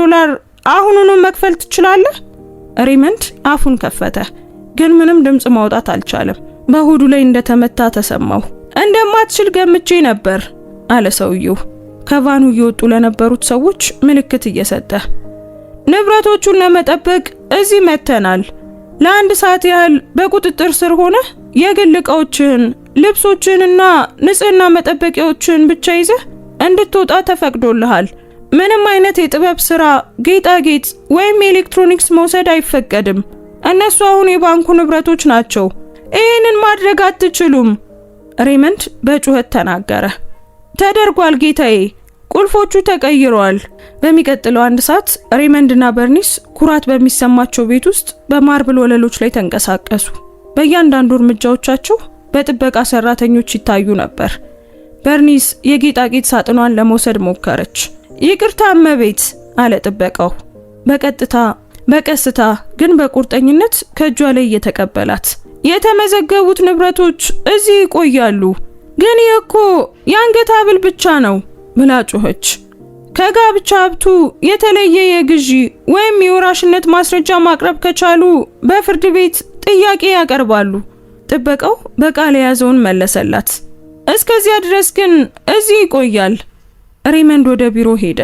አሁኑኑ መክፈል ትችላለህ። ሬመንድ አፉን ከፈተ፣ ግን ምንም ድምጽ ማውጣት አልቻለም። በሆዱ ላይ እንደተመታ ተሰማው። እንደማትችል ገምቼ ነበር አለ ሰውየው ከቫኑ እየወጡ ለነበሩት ሰዎች ምልክት እየሰጠ። ንብረቶቹን ለመጠበቅ እዚህ መተናል። ለ1 ሰዓት ያህል በቁጥጥር ስር ሆነ የግል ዕቃዎችን፣ ልብሶችንና ንጽህና መጠበቂያዎችን ብቻ ይዘህ እንድትወጣ ተፈቅዶልሃል። ምንም አይነት የጥበብ ስራ፣ ጌጣጌጥ ወይም ኤሌክትሮኒክስ መውሰድ አይፈቀድም። እነሱ አሁን የባንኩ ንብረቶች ናቸው። ይህንን ማድረግ አትችሉም። ሬመንድ በጩኸት ተናገረ። ተደርጓል ጌታዬ፣ ቁልፎቹ ተቀይረዋል። በሚቀጥለው 1 ሰዓት ሬመንድና በርኒስ ኩራት በሚሰማቸው ቤት ውስጥ በማርብል ወለሎች ላይ ተንቀሳቀሱ። በእያንዳንዱ እርምጃዎቻቸው በጥበቃ ሰራተኞች ይታዩ ነበር። በርኒስ የጌጣጌጥ ሳጥኗን ለመውሰድ ሞከረች። ይቅርታ እመቤት አለ ጥበቃው፣ በቀስታ ግን በቁርጠኝነት ከእጇ ላይ እየተቀበላት። የተመዘገቡት ንብረቶች እዚህ ይቆያሉ፣ ግን ይህ እኮ የአንገት ሐብል ብቻ ነው ብላ ጮኸች። ከጋብቻ ሀብቱ የተለየ የግዢ ወይም የወራሽነት ማስረጃ ማቅረብ ከቻሉ በፍርድ ቤት ጥያቄ ያቀርባሉ። ጥበቃው በቃል የያዘውን መለሰላት። እስከዚያ ድረስ ግን እዚህ ይቆያል። ሬመንድ ወደ ቢሮ ሄደ።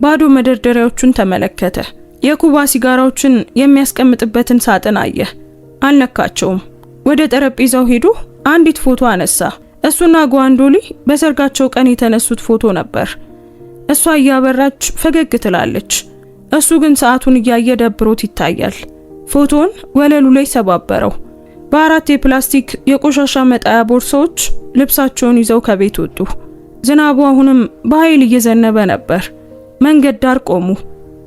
ባዶ መደርደሪያዎቹን ተመለከተ። የኩባ ሲጋራዎችን የሚያስቀምጥበትን ሳጥን አየ። አልነካቸውም። ወደ ጠረጴዛው ሄዶ አንዲት ፎቶ አነሳ። እሱና ጓንዶሊ በሰርጋቸው ቀን የተነሱት ፎቶ ነበር። እሷ እያበራች ፈገግ ትላለች። እሱ ግን ሰዓቱን እያየ ደብሮት ይታያል። ፎቶውን ወለሉ ላይ ሰባበረው። በ4 የፕላስቲክ የቆሻሻ መጣያ ቦርሳዎች ልብሳቸውን ይዘው ከቤት ወጡ። ዝናቡ አሁንም በኃይል እየዘነበ ነበር። መንገድ ዳር ቆሙ።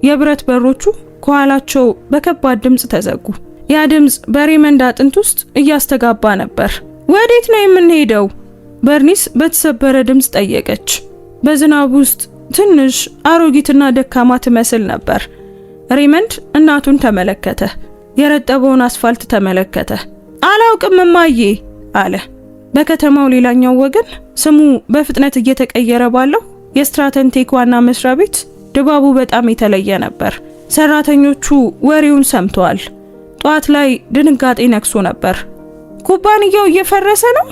የብረት በሮቹ ከኋላቸው በከባድ ድምፅ ተዘጉ። ያ ድምፅ በሬመንድ አጥንት ውስጥ እያስተጋባ ነበር። ወዴት ነው የምንሄደው? በርኒስ በተሰበረ ድምፅ ጠየቀች። በዝናቡ ውስጥ ትንሽ አሮጊትና ደካማ ትመስል ነበር። ሬመንድ እናቱን ተመለከተ። የረጠበውን አስፋልት ተመለከተ። አላውቅም እማዬ አለ። በከተማው ሌላኛው ወገን ስሙ በፍጥነት እየተቀየረ ባለው የስትራተን ቴክ ዋና መስሪያ ቤት ድባቡ በጣም የተለየ ነበር። ሰራተኞቹ ወሬውን ሰምተዋል። ጧት ላይ ድንጋጤ ነክሶ ነበር። ኩባንያው እየፈረሰ ነው፣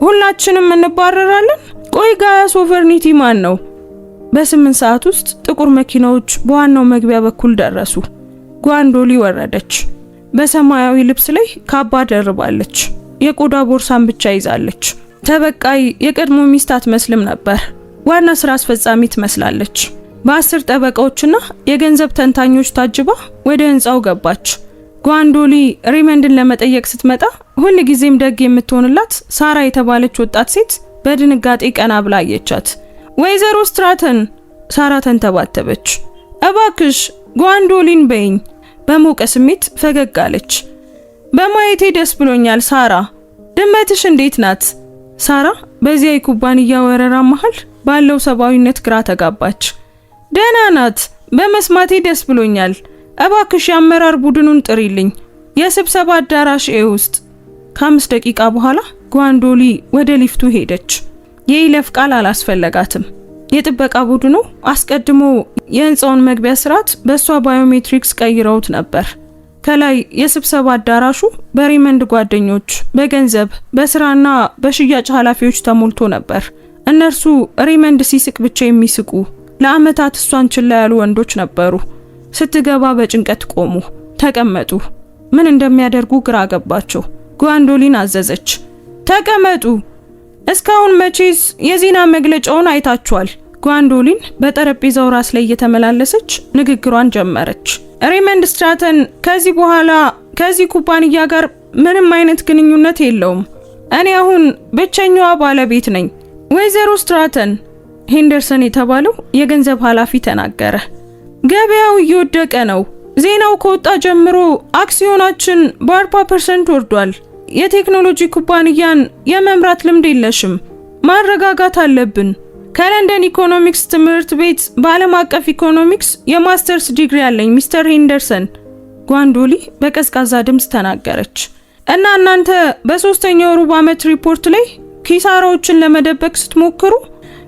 ሁላችንም እንባረራለን። ቆይ ጋያ ሶቨርኒቲ ማን ነው? በ8 ሰዓት ውስጥ ጥቁር መኪናዎች በዋናው መግቢያ በኩል ደረሱ። ጓንዶሊ ወረደች። በሰማያዊ ልብስ ላይ ካባ ደርባለች። የቆዳ ቦርሳን ብቻ ይዛለች። ተበቃይ የቀድሞ ሚስት አትመስልም ነበር። ዋና ስራ አስፈጻሚ ትመስላለች። በ10 ጠበቃዎችና የገንዘብ ተንታኞች ታጅባ ወደ ህንጻው ገባች። ጓንዶሊ ሬመንድን ለመጠየቅ ስትመጣ ሁል ጊዜም ደግ የምትሆንላት ሳራ የተባለች ወጣት ሴት በድንጋጤ ቀና ብላ አየቻት። ወይዘሮ ስትራተን፣ ሳራ ተንተባተበች። እባክሽ ጓንዶሊን በይኝ። በሞቀ ስሜት ፈገግ አለች። በማየቴ ደስ ብሎኛል ሳራ። ድመትሽ እንዴት ናት? ሳራ በዚያ የኩባንያ ወረራ መሃል ባለው ሰብአዊነት ግራ ተጋባች። ደህና ናት። በመስማቴ ደስ ብሎኛል። እባክሽ የአመራር ቡድኑን ጥሪልኝ፣ የስብሰባ አዳራሽ ውስጥ። ከ5 ደቂቃ በኋላ ጓንዶሊ ወደ ሊፍቱ ሄደች። የይለፍ ቃል አላስፈለጋትም። የጥበቃ ቡድኑ አስቀድሞ የህንጻውን መግቢያ ስርዓት በሷ ባዮሜትሪክስ ቀይረውት ነበር። ከላይ የስብሰባ አዳራሹ በሬመንድ ጓደኞች፣ በገንዘብ፣ በስራና በሽያጭ ኃላፊዎች ተሞልቶ ነበር። እነርሱ ሬመንድ ሲስቅ ብቻ የሚስቁ ለአመታት እሷን ችላ ያሉ ወንዶች ነበሩ። ስትገባ በጭንቀት ቆሙ፣ ተቀመጡ። ምን እንደሚያደርጉ ግራ ገባቸው። ጓንዶሊን አዘዘች። ተቀመጡ። እስካሁን መቼስ የዜና መግለጫውን አይታችኋል። ጓንዶሊን በጠረጴዛው ራስ ላይ እየተመላለሰች ንግግሯን ጀመረች። ሬመንድ ስትራተን ከዚህ በኋላ ከዚህ ኩባንያ ጋር ምንም አይነት ግንኙነት የለውም። እኔ አሁን ብቸኛዋ ባለቤት ነኝ። ወይዘሮ ስትራተን፣ ሄንደርሰን የተባለው የገንዘብ ኃላፊ ተናገረ። ገበያው እየወደቀ ነው። ዜናው ከወጣ ጀምሮ አክሲዮናችን በ40% ወርዷል። የቴክኖሎጂ ኩባንያን የመምራት ልምድ የለሽም። ማረጋጋት አለብን። ከለንደን ኢኮኖሚክስ ትምህርት ቤት በዓለም አቀፍ ኢኮኖሚክስ የማስተርስ ዲግሪ ያለኝ ሚስተር ሄንደርሰን፣ ጓንዶሊ በቀዝቃዛ ድምፅ ተናገረች። እና እናንተ በ3ኛው ሩብ ዓመት ሪፖርት ላይ ኪሳራዎችን ለመደበቅ ስትሞክሩ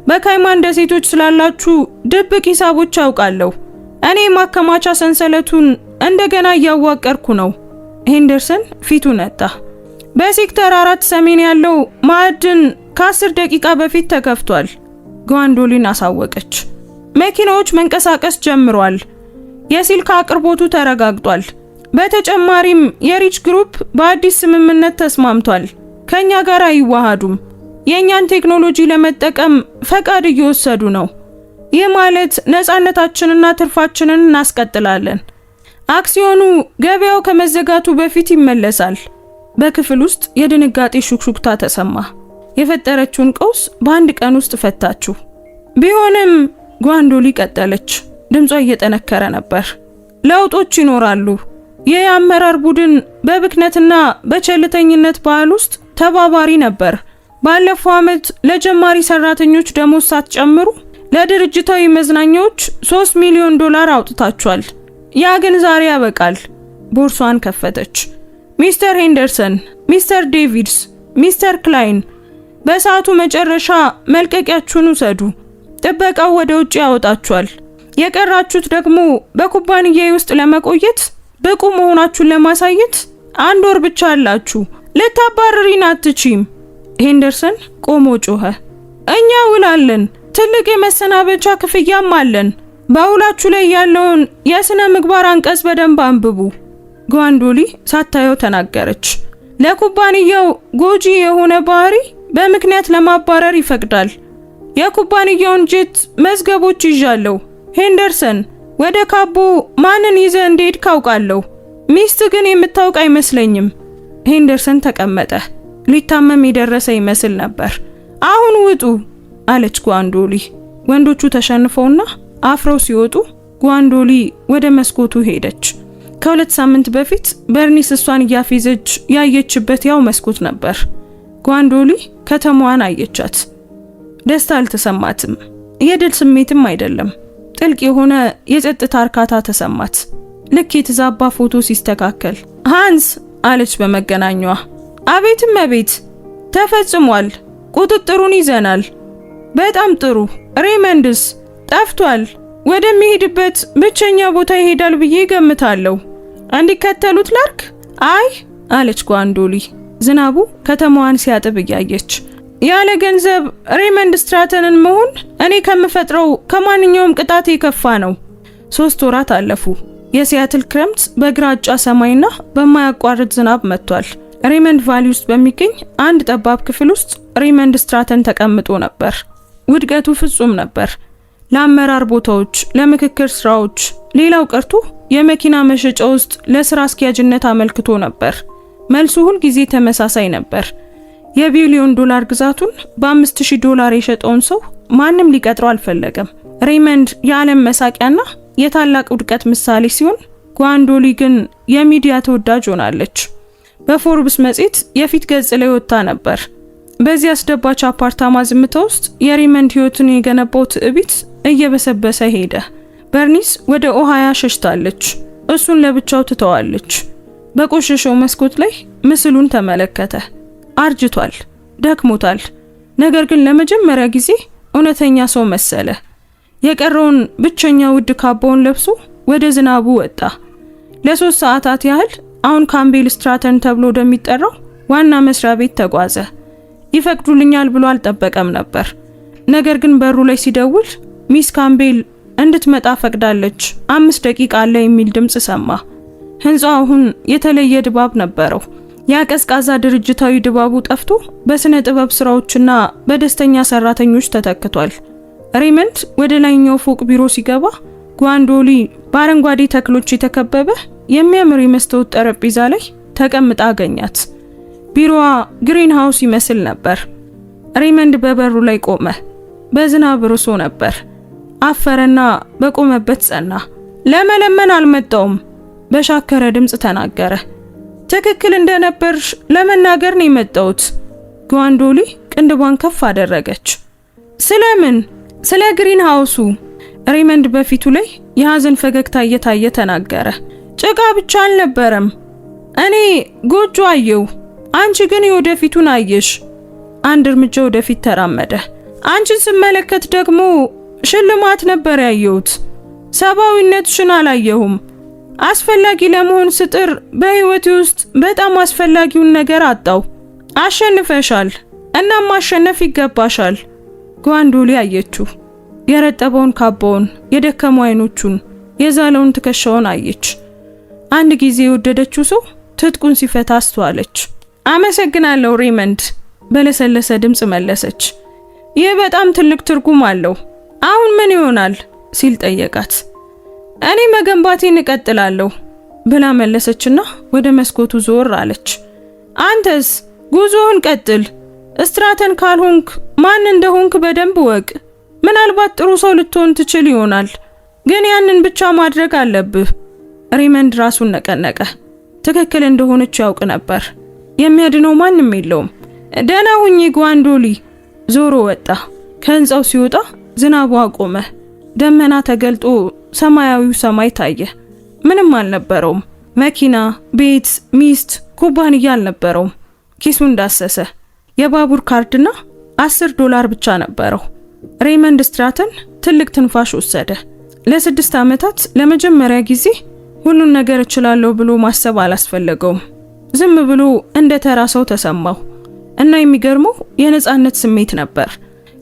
በካይማን ደሴቶች ስላላችሁ ድብቅ ሂሳቦች አውቃለሁ። እኔ ማከማቻ ሰንሰለቱን እንደገና እያዋቀርኩ ነው። ሄንደርሰን ፊቱ ነጣ። በሴክተር 4 ሰሜን ያለው ማዕድን ከ10 ደቂቃ በፊት ተከፍቷል። ጓንዶሊን አሳወቀች። መኪናዎች መንቀሳቀስ ጀምሯል። የሲልክ አቅርቦቱ ተረጋግጧል። በተጨማሪም የሪች ግሩፕ በአዲስ ስምምነት ተስማምቷል። ከኛ ጋር አይዋሃዱም። የኛን ቴክኖሎጂ ለመጠቀም ፈቃድ እየወሰዱ ነው። ይህ ማለት ነፃነታችንና ትርፋችንን እናስቀጥላለን። አክሲዮኑ ገበያው ከመዘጋቱ በፊት ይመለሳል። በክፍል ውስጥ የድንጋጤ ሹክሹክታ ተሰማ። የፈጠረችውን ቀውስ በአንድ ቀን ውስጥ ፈታችሁ። ቢሆንም ጓንዶሊ ቀጠለች። ድምጿ እየጠነከረ ነበር። ለውጦች ይኖራሉ። ይህ አመራር ቡድን በብክነትና በቸልተኝነት ባህል ውስጥ ተባባሪ ነበር። ባለፈው ዓመት ለጀማሪ ሰራተኞች ደሞዝ ሳትጨምሩ ለድርጅታዊ መዝናኛዎች $3 ሚሊዮን አውጥታችኋል። ያ ግን ዛሬ ያበቃል። ቦርሷን ከፈተች። ሚስተር ሄንደርሰን፣ ሚስተር ዴቪድስ፣ ሚስተር ክላይን በሰዓቱ መጨረሻ መልቀቂያችሁን ውሰዱ። ጥበቃው ወደ ውጭ ያወጣችኋል። የቀራችሁት ደግሞ በኩባንያዬ ውስጥ ለመቆየት ብቁ መሆናችሁን ለማሳየት 1 ወር ብቻ አላችሁ። ልታባርሪን አትችይም። ሄንደርሰን ቆሞ ጮኸ። እኛ ውላለን። ትልቅ የመሰናበቻ ክፍያም አለን። በውላችሁ ላይ ያለውን የሥነ ምግባር አንቀጽ በደንብ አንብቡ። ጓንዶሊ ሳታየው ተናገረች። ለኩባንያው ጎጂ የሆነ ባህሪ በምክንያት ለማባረር ይፈቅዳል። የኩባንያውን ጄት መዝገቦች ይዣለሁ። ሄንደርሰን ወደ ካቦ ማንን ይዘ እንደሄድ ካውቃለሁ። ሚስት ግን የምታውቅ አይመስለኝም። ሄንደርሰን ተቀመጠ። ሊታመም የደረሰ ይመስል ነበር። አሁን ውጡ አለች ጓንዶሊ። ወንዶቹ ተሸንፈውና አፍረው ሲወጡ ጓንዶሊ ወደ መስኮቱ ሄደች። ከ2 ሳምንት በፊት በርኒስ እሷን እያፌዘች ያየችበት ያው መስኮት ነበር። ጓንዶሊ ከተማዋን አየቻት። ደስታ አልተሰማትም። የድል ስሜትም አይደለም። ጥልቅ የሆነ የጸጥታ እርካታ ተሰማት። ልክ የተዛባ ፎቶ ሲስተካከል። ሃንስ አለች በመገናኛዋ። አቤትም አቤት፣ ተፈጽሟል። ቁጥጥሩን ይዘናል። በጣም ጥሩ። ሬመንድስ ጠፍቷል። ወደሚሄድበት ብቸኛ ቦታ ይሄዳል ብዬ ገምታለሁ። እንዲከተሉት ላርክ? አይ አለች ጓንዶሊ ዝናቡ ከተማዋን ሲያጥብ እያየች። ያለ ገንዘብ ሬመንድ ስትራተንን መሆን እኔ ከምፈጥረው ከማንኛውም ቅጣት የከፋ ነው። 3 ወራት አለፉ። የሲያትል ክረምት በግራጫ ሰማይና በማያቋርጥ ዝናብ መጥቷል። ሬመንድ ቫሊ ውስጥ በሚገኝ አንድ ጠባብ ክፍል ውስጥ ሬመንድ ስትራተን ተቀምጦ ነበር። ውድቀቱ ፍጹም ነበር። ለአመራር ቦታዎች፣ ለምክክር ስራዎች፣ ሌላው ቀርቶ የመኪና መሸጫ ውስጥ ለስራ አስኪያጅነት አመልክቶ ነበር። መልሱ ሁል ጊዜ ተመሳሳይ ነበር። የቢሊዮን ዶላር ግዛቱን $5000 የሸጠውን ሰው ማንም ሊቀጥረው አልፈለገም። ሬመንድ የዓለም መሳቂያና የታላቅ ውድቀት ምሳሌ ሲሆን፣ ጓንዶሊ ግን የሚዲያ ተወዳጅ ሆናለች። በፎርብስ መጽሔት የፊት ገጽ ላይ ወጣ ነበር። በዚህ አስደባች አፓርታማ ዝምታ ውስጥ የሬመንድ ህይወትን የገነባው ትዕቢት እየበሰበሰ ሄደ። በርኒስ ወደ ኦሃያ ሸሽታለች። እሱን ለብቻው ትተዋለች። በቆሸሸው መስኮት ላይ ምስሉን ተመለከተ። አርጅቷል፣ ደክሞታል። ነገር ግን ለመጀመሪያ ጊዜ እውነተኛ ሰው መሰለ። የቀረውን ብቸኛ ውድ ካባውን ለብሶ ወደ ዝናቡ ወጣ። ለ3 ሰዓታት ያህል አሁን ካምቤል ስትራተን ተብሎ ወደሚጠራው ዋና መስሪያ ቤት ተጓዘ። ይፈቅዱልኛል ብሎ አልጠበቀም ነበር። ነገር ግን በሩ ላይ ሲደውል ሚስ ካምቤል እንድትመጣ ፈቅዳለች፣ 5 ደቂቃ አለ የሚል ድምጽ ሰማ። ህንጻው አሁን የተለየ ድባብ ነበረው። ያ ቀዝቃዛ ድርጅታዊ ድባቡ ጠፍቶ በስነ ጥበብ ስራዎችና በደስተኛ ሰራተኞች ተተክቷል። ሬመንድ ወደ ላይኛው ፎቅ ቢሮ ሲገባ ጓንዶሊ በአረንጓዴ ተክሎች የተከበበ የሚያምር የመስታወት ጠረጴዛ ላይ ተቀምጣ አገኛት። ቢሮዋ ግሪን ሃውስ ይመስል ነበር። ሬመንድ በበሩ ላይ ቆመ። በዝናብ ርሶ ነበር። አፈረና በቆመበት ጸና። ለመለመን አልመጣውም፣ በሻከረ ድምጽ ተናገረ። ትክክል እንደነበርሽ ለመናገር ነው የመጣሁት። ጓንዶሊ ቅንድቧን ከፍ አደረገች። ስለምን? ስለ ግሪን ሃውሱ። ሬመንድ በፊቱ ላይ የሐዘን ፈገግታ እየታየ ተናገረ። ጭቃ ብቻ አልነበረም። እኔ ጎጆ አየው፣ አንቺ ግን የወደፊቱን አየሽ። አንድ እርምጃ ወደፊት ተራመደ። አንቺን ስመለከት ደግሞ ሽልማት ነበር ያየሁት። ሰብአዊነትሽን አላየሁም። አስፈላጊ ለመሆን ስጥር በህይወቴ ውስጥ በጣም አስፈላጊውን ነገር አጣው። አሸንፈሻል፣ እናም ማሸነፍ ይገባሻል። ጓንዶሊ አየችው። የረጠበውን ካባውን፣ የደከሙ አይኖቹን፣ የዛለውን ትከሻውን አየች። አንድ ጊዜ የወደደችው ሰው ትጥቁን ሲፈታ አስተዋለች። አመሰግናለሁ ሬመንድ በለሰለሰ ድምጽ መለሰች። ይህ በጣም ትልቅ ትርጉም አለው። አሁን ምን ይሆናል ሲል ጠየቃት። እኔ መገንባቴን እቀጥላለሁ ብላ መለሰችና ወደ መስኮቱ ዞር አለች። አንተስ ጉዞውን ቀጥል። ስትራተን ካልሆንክ ማን እንደሆንክ በደንብ ወቅ። ምናልባት ጥሩ ሰው ልትሆን ትችል ይሆናል፣ ግን ያንን ብቻ ማድረግ አለብህ። ሬመንድ ራሱን ነቀነቀ። ትክክል እንደሆነች ያውቅ ነበር። የሚያድነው ማንም የለውም። ደህና ሁኚ ጓንዶሊ። ዞሮ ወጣ። ከህንጻው ሲወጣ ዝናቡ አቆመ። ደመና ተገልጦ ሰማያዊው ሰማይ ታየ። ምንም አልነበረውም። መኪና፣ ቤት፣ ሚስት፣ ኩባንያ አልነበረውም። ኪሱን ዳሰሰ። የባቡር ካርድና $10 ብቻ ነበረው። ሬመንድ ስትራተን ትልቅ ትንፋሽ ወሰደ። ለ6 ዓመታት ለመጀመሪያ ጊዜ ሁሉን ነገር እችላለሁ ብሎ ማሰብ አላስፈለገውም። ዝም ብሎ እንደ ተራ ሰው ተሰማው እና የሚገርመው የነጻነት ስሜት ነበር።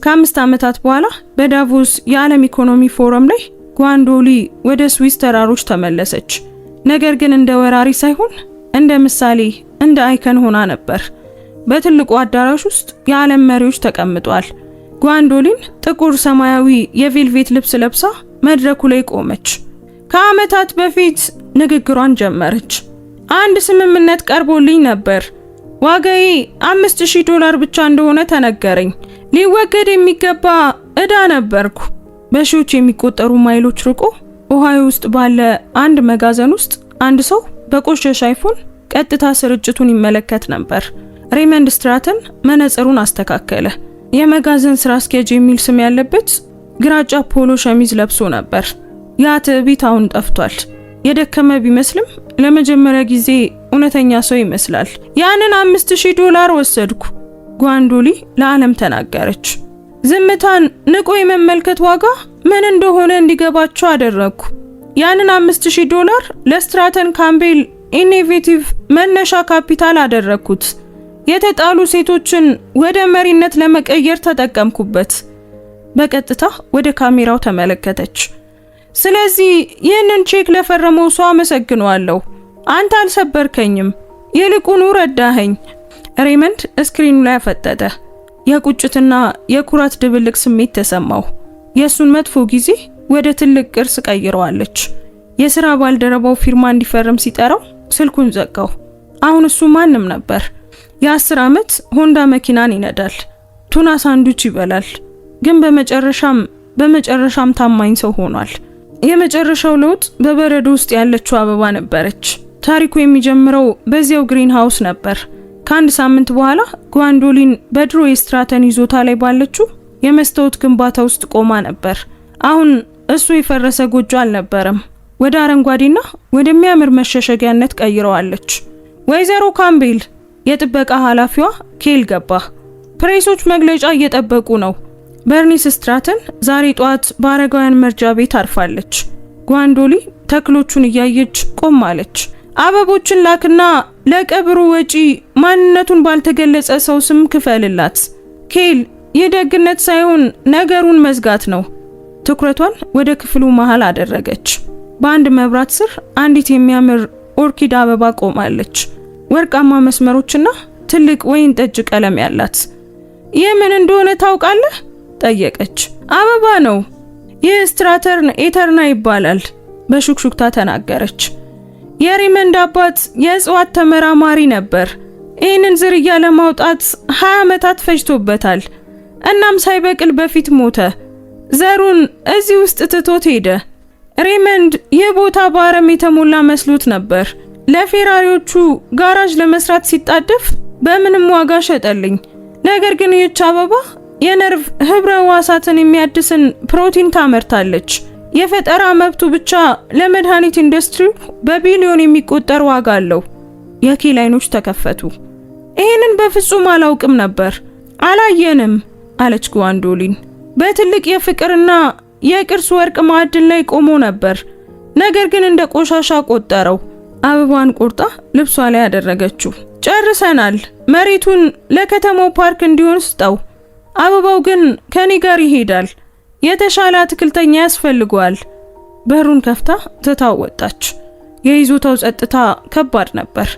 ከ5 ዓመታት በኋላ በዳቮስ የዓለም ኢኮኖሚ ፎረም ላይ ጓንዶሊ ወደ ስዊስ ተራሮች ተመለሰች። ነገር ግን እንደ ወራሪ ሳይሆን እንደ ምሳሌ፣ እንደ አይከን ሆና ነበር። በትልቁ አዳራሽ ውስጥ የዓለም መሪዎች ተቀምጧል። ጓንዶሊን ጥቁር ሰማያዊ የቬልቬት ልብስ ለብሳ መድረኩ ላይ ቆመች። ከዓመታት በፊት ንግግሯን ጀመረች። አንድ ስምምነት ቀርቦልኝ ነበር። ዋጋዬ $5000 ብቻ እንደሆነ ተነገረኝ። ሊወገድ የሚገባ ዕዳ ነበርኩ። በሺዎች የሚቆጠሩ ማይሎች ርቆ ኦሃዮ ውስጥ ባለ አንድ መጋዘን ውስጥ አንድ ሰው በቆሸሸ አይፎን ቀጥታ ስርጭቱን ይመለከት ነበር። ሬመንድ ስትራተን መነጽሩን አስተካከለ። የመጋዘን ስራ አስኪያጅ የሚል ስም ያለበት ግራጫ ፖሎ ሸሚዝ ለብሶ ነበር። ያ ትዕቢት አሁን ጠፍቷል። የደከመ ቢመስልም ለመጀመሪያ ጊዜ እውነተኛ ሰው ይመስላል። ያንን $5000 ወሰድኩ፣ ጓንዶሊ ለዓለም ተናገረች። ዝምታን ንቆ የመመልከት ዋጋ ምን እንደሆነ እንዲገባቸው አደረግኩ። ያንን $5000 ለስትራተን ካምቤል ኢኖቬቲቭ መነሻ ካፒታል አደረግኩት። የተጣሉ ሴቶችን ወደ መሪነት ለመቀየር ተጠቀምኩበት። በቀጥታ ወደ ካሜራው ተመለከተች። ስለዚህ ይህንን ቼክ ለፈረመው ሰው አመሰግነዋለሁ። አንተ አልሰበርከኝም፣ ይልቁኑ ረዳኸኝ። ሬመንድ ስክሪኑ ላይ አፈጠጠ። የቁጭትና የኩራት ድብልቅ ስሜት ተሰማው። የሱን መጥፎ ጊዜ ወደ ትልቅ ቅርስ ቀይረዋለች። የሥራ ባልደረባው ፊርማ እንዲፈርም ሲጠራው ስልኩን ዘጋው። አሁን እሱ ማንም ነበር። የ10 ዓመት ሆንዳ መኪናን ይነዳል፣ ቱና ሳንዱች ይበላል። ግን በመጨረሻም ታማኝ ሰው ሆኗል። የመጨረሻው ለውጥ በበረዶ ውስጥ ያለችው አበባ ነበረች። ታሪኩ የሚጀምረው በዚያው ግሪን ሃውስ ነበር። ከአንድ ሳምንት በኋላ ጓንዶሊን በድሮ የስትራተን ይዞታ ላይ ባለችው የመስታወት ግንባታ ውስጥ ቆማ ነበር። አሁን እሱ የፈረሰ ጎጆ አልነበረም። ወደ አረንጓዴና ወደሚያምር መሸሸጊያነት ቀይረዋለች። ወይዘሮ ካምቤል፣ የጥበቃ ኃላፊዋ ኬል ገባ። ፕሬሶች መግለጫ እየጠበቁ ነው። በርኒስ ስትራተን ዛሬ ጧት በአረጋውያን መርጃ ቤት አርፋለች። ጓንዶሊ ተክሎቹን እያየች ቆማለች። አበቦችን ላክና ለቀብሩ ወጪ ማንነቱን ባልተገለጸ ሰው ስም ክፈልላት። ኬል፣ ይህ ደግነት ሳይሆን ነገሩን መዝጋት ነው። ትኩረቷን ወደ ክፍሉ መሃል አደረገች። በአንድ መብራት ስር አንዲት የሚያምር ኦርኪድ አበባ ቆማለች። ወርቃማ መስመሮችና ትልቅ ወይን ጠጅ ቀለም ያላት። ይህ ምን እንደሆነ ታውቃለህ? ጠየቀች። አበባ ነው። ይህ ስትራተርን ኤተርና ይባላል፣ በሹክሹክታ ተናገረች። የሬመንድ አባት የእጽዋት ተመራማሪ ነበር። ይህንን ዝርያ ለማውጣት 20 ዓመታት ፈጅቶበታል። እናም ሳይበቅል በፊት ሞተ። ዘሩን እዚህ ውስጥ ትቶት ሄደ። ሬመንድ ይህ ቦታ በአረም የተሞላ መስሎት ነበር። ለፌራሪዎቹ ጋራዥ ለመስራት ሲጣደፍ በምንም ዋጋ ሸጠልኝ። ነገር ግን ይህች አበባ የነርቭ ህብረ ህዋሳትን የሚያድስን ፕሮቲን ታመርታለች። የፈጠራ መብቱ ብቻ ለመድኃኒት ኢንዱስትሪው በቢሊዮን የሚቆጠር ዋጋ አለው። የኬል አይኖች ተከፈቱ። ይህንን በፍጹም አላውቅም ነበር። አላየንም አለች ጓንዶሊን። በትልቅ የፍቅርና የቅርስ ወርቅ ማዕድን ላይ ቆሞ ነበር። ነገር ግን እንደ ቆሻሻ ቆጠረው። አበባን ቆርጣ ልብሷ ላይ ያደረገችው። ጨርሰናል። መሬቱን ለከተማው ፓርክ እንዲሆን ስጠው። አበባው ግን ከኔ ጋር ይሄዳል። የተሻለ አትክልተኛ ያስፈልገዋል። በሩን ከፍታ ትታው ወጣች። የይዞታው ጸጥታ ከባድ ነበር፣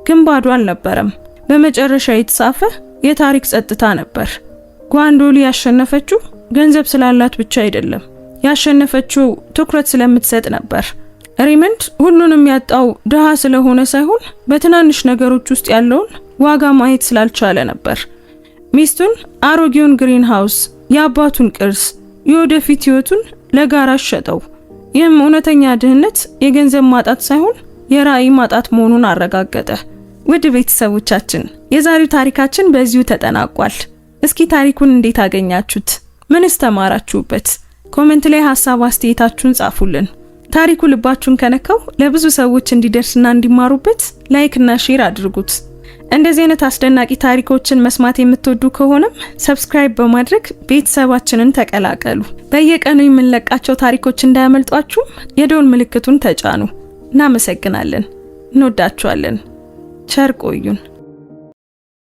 ግን ባዶ አልነበረም። በመጨረሻ የተጻፈ የታሪክ ጸጥታ ነበር። ጓንዶሊ ያሸነፈችው ገንዘብ ስላላት ብቻ አይደለም፣ ያሸነፈችው ትኩረት ስለምትሰጥ ነበር። ሬመንድ ሁሉንም ያጣው ድሃ ስለሆነ ሳይሆን በትናንሽ ነገሮች ውስጥ ያለውን ዋጋ ማየት ስላልቻለ ነበር። ሚስቱን፣ አሮጌውን ግሪን ሃውስ፣ የአባቱን ቅርስ፣ የወደፊት ህይወቱን ለጋራ ሸጠው። ይህም እውነተኛ ድህነት የገንዘብ ማጣት ሳይሆን የራዕይ ማጣት መሆኑን አረጋገጠ። ውድ ቤተሰቦቻችን የዛሬው ታሪካችን በዚሁ ተጠናቋል። እስኪ ታሪኩን እንዴት አገኛችሁት? ምንስ ተማራችሁበት? ኮሜንት ላይ ሐሳብ አስተያየታችሁን ጻፉልን። ታሪኩ ልባችሁን ከነካው ለብዙ ሰዎች እንዲደርስና እንዲማሩበት ላይክ እና ሼር አድርጉት። እንደዚህ አይነት አስደናቂ ታሪኮችን መስማት የምትወዱ ከሆነም ሰብስክራይብ በማድረግ ቤተሰባችንን ተቀላቀሉ። በየቀኑ የምንለቃቸው ታሪኮች እንዳያመልጧችሁ የደወል ምልክቱን ተጫኑ። እናመሰግናለን። እንወዳችኋለን። ቸር ቆዩን።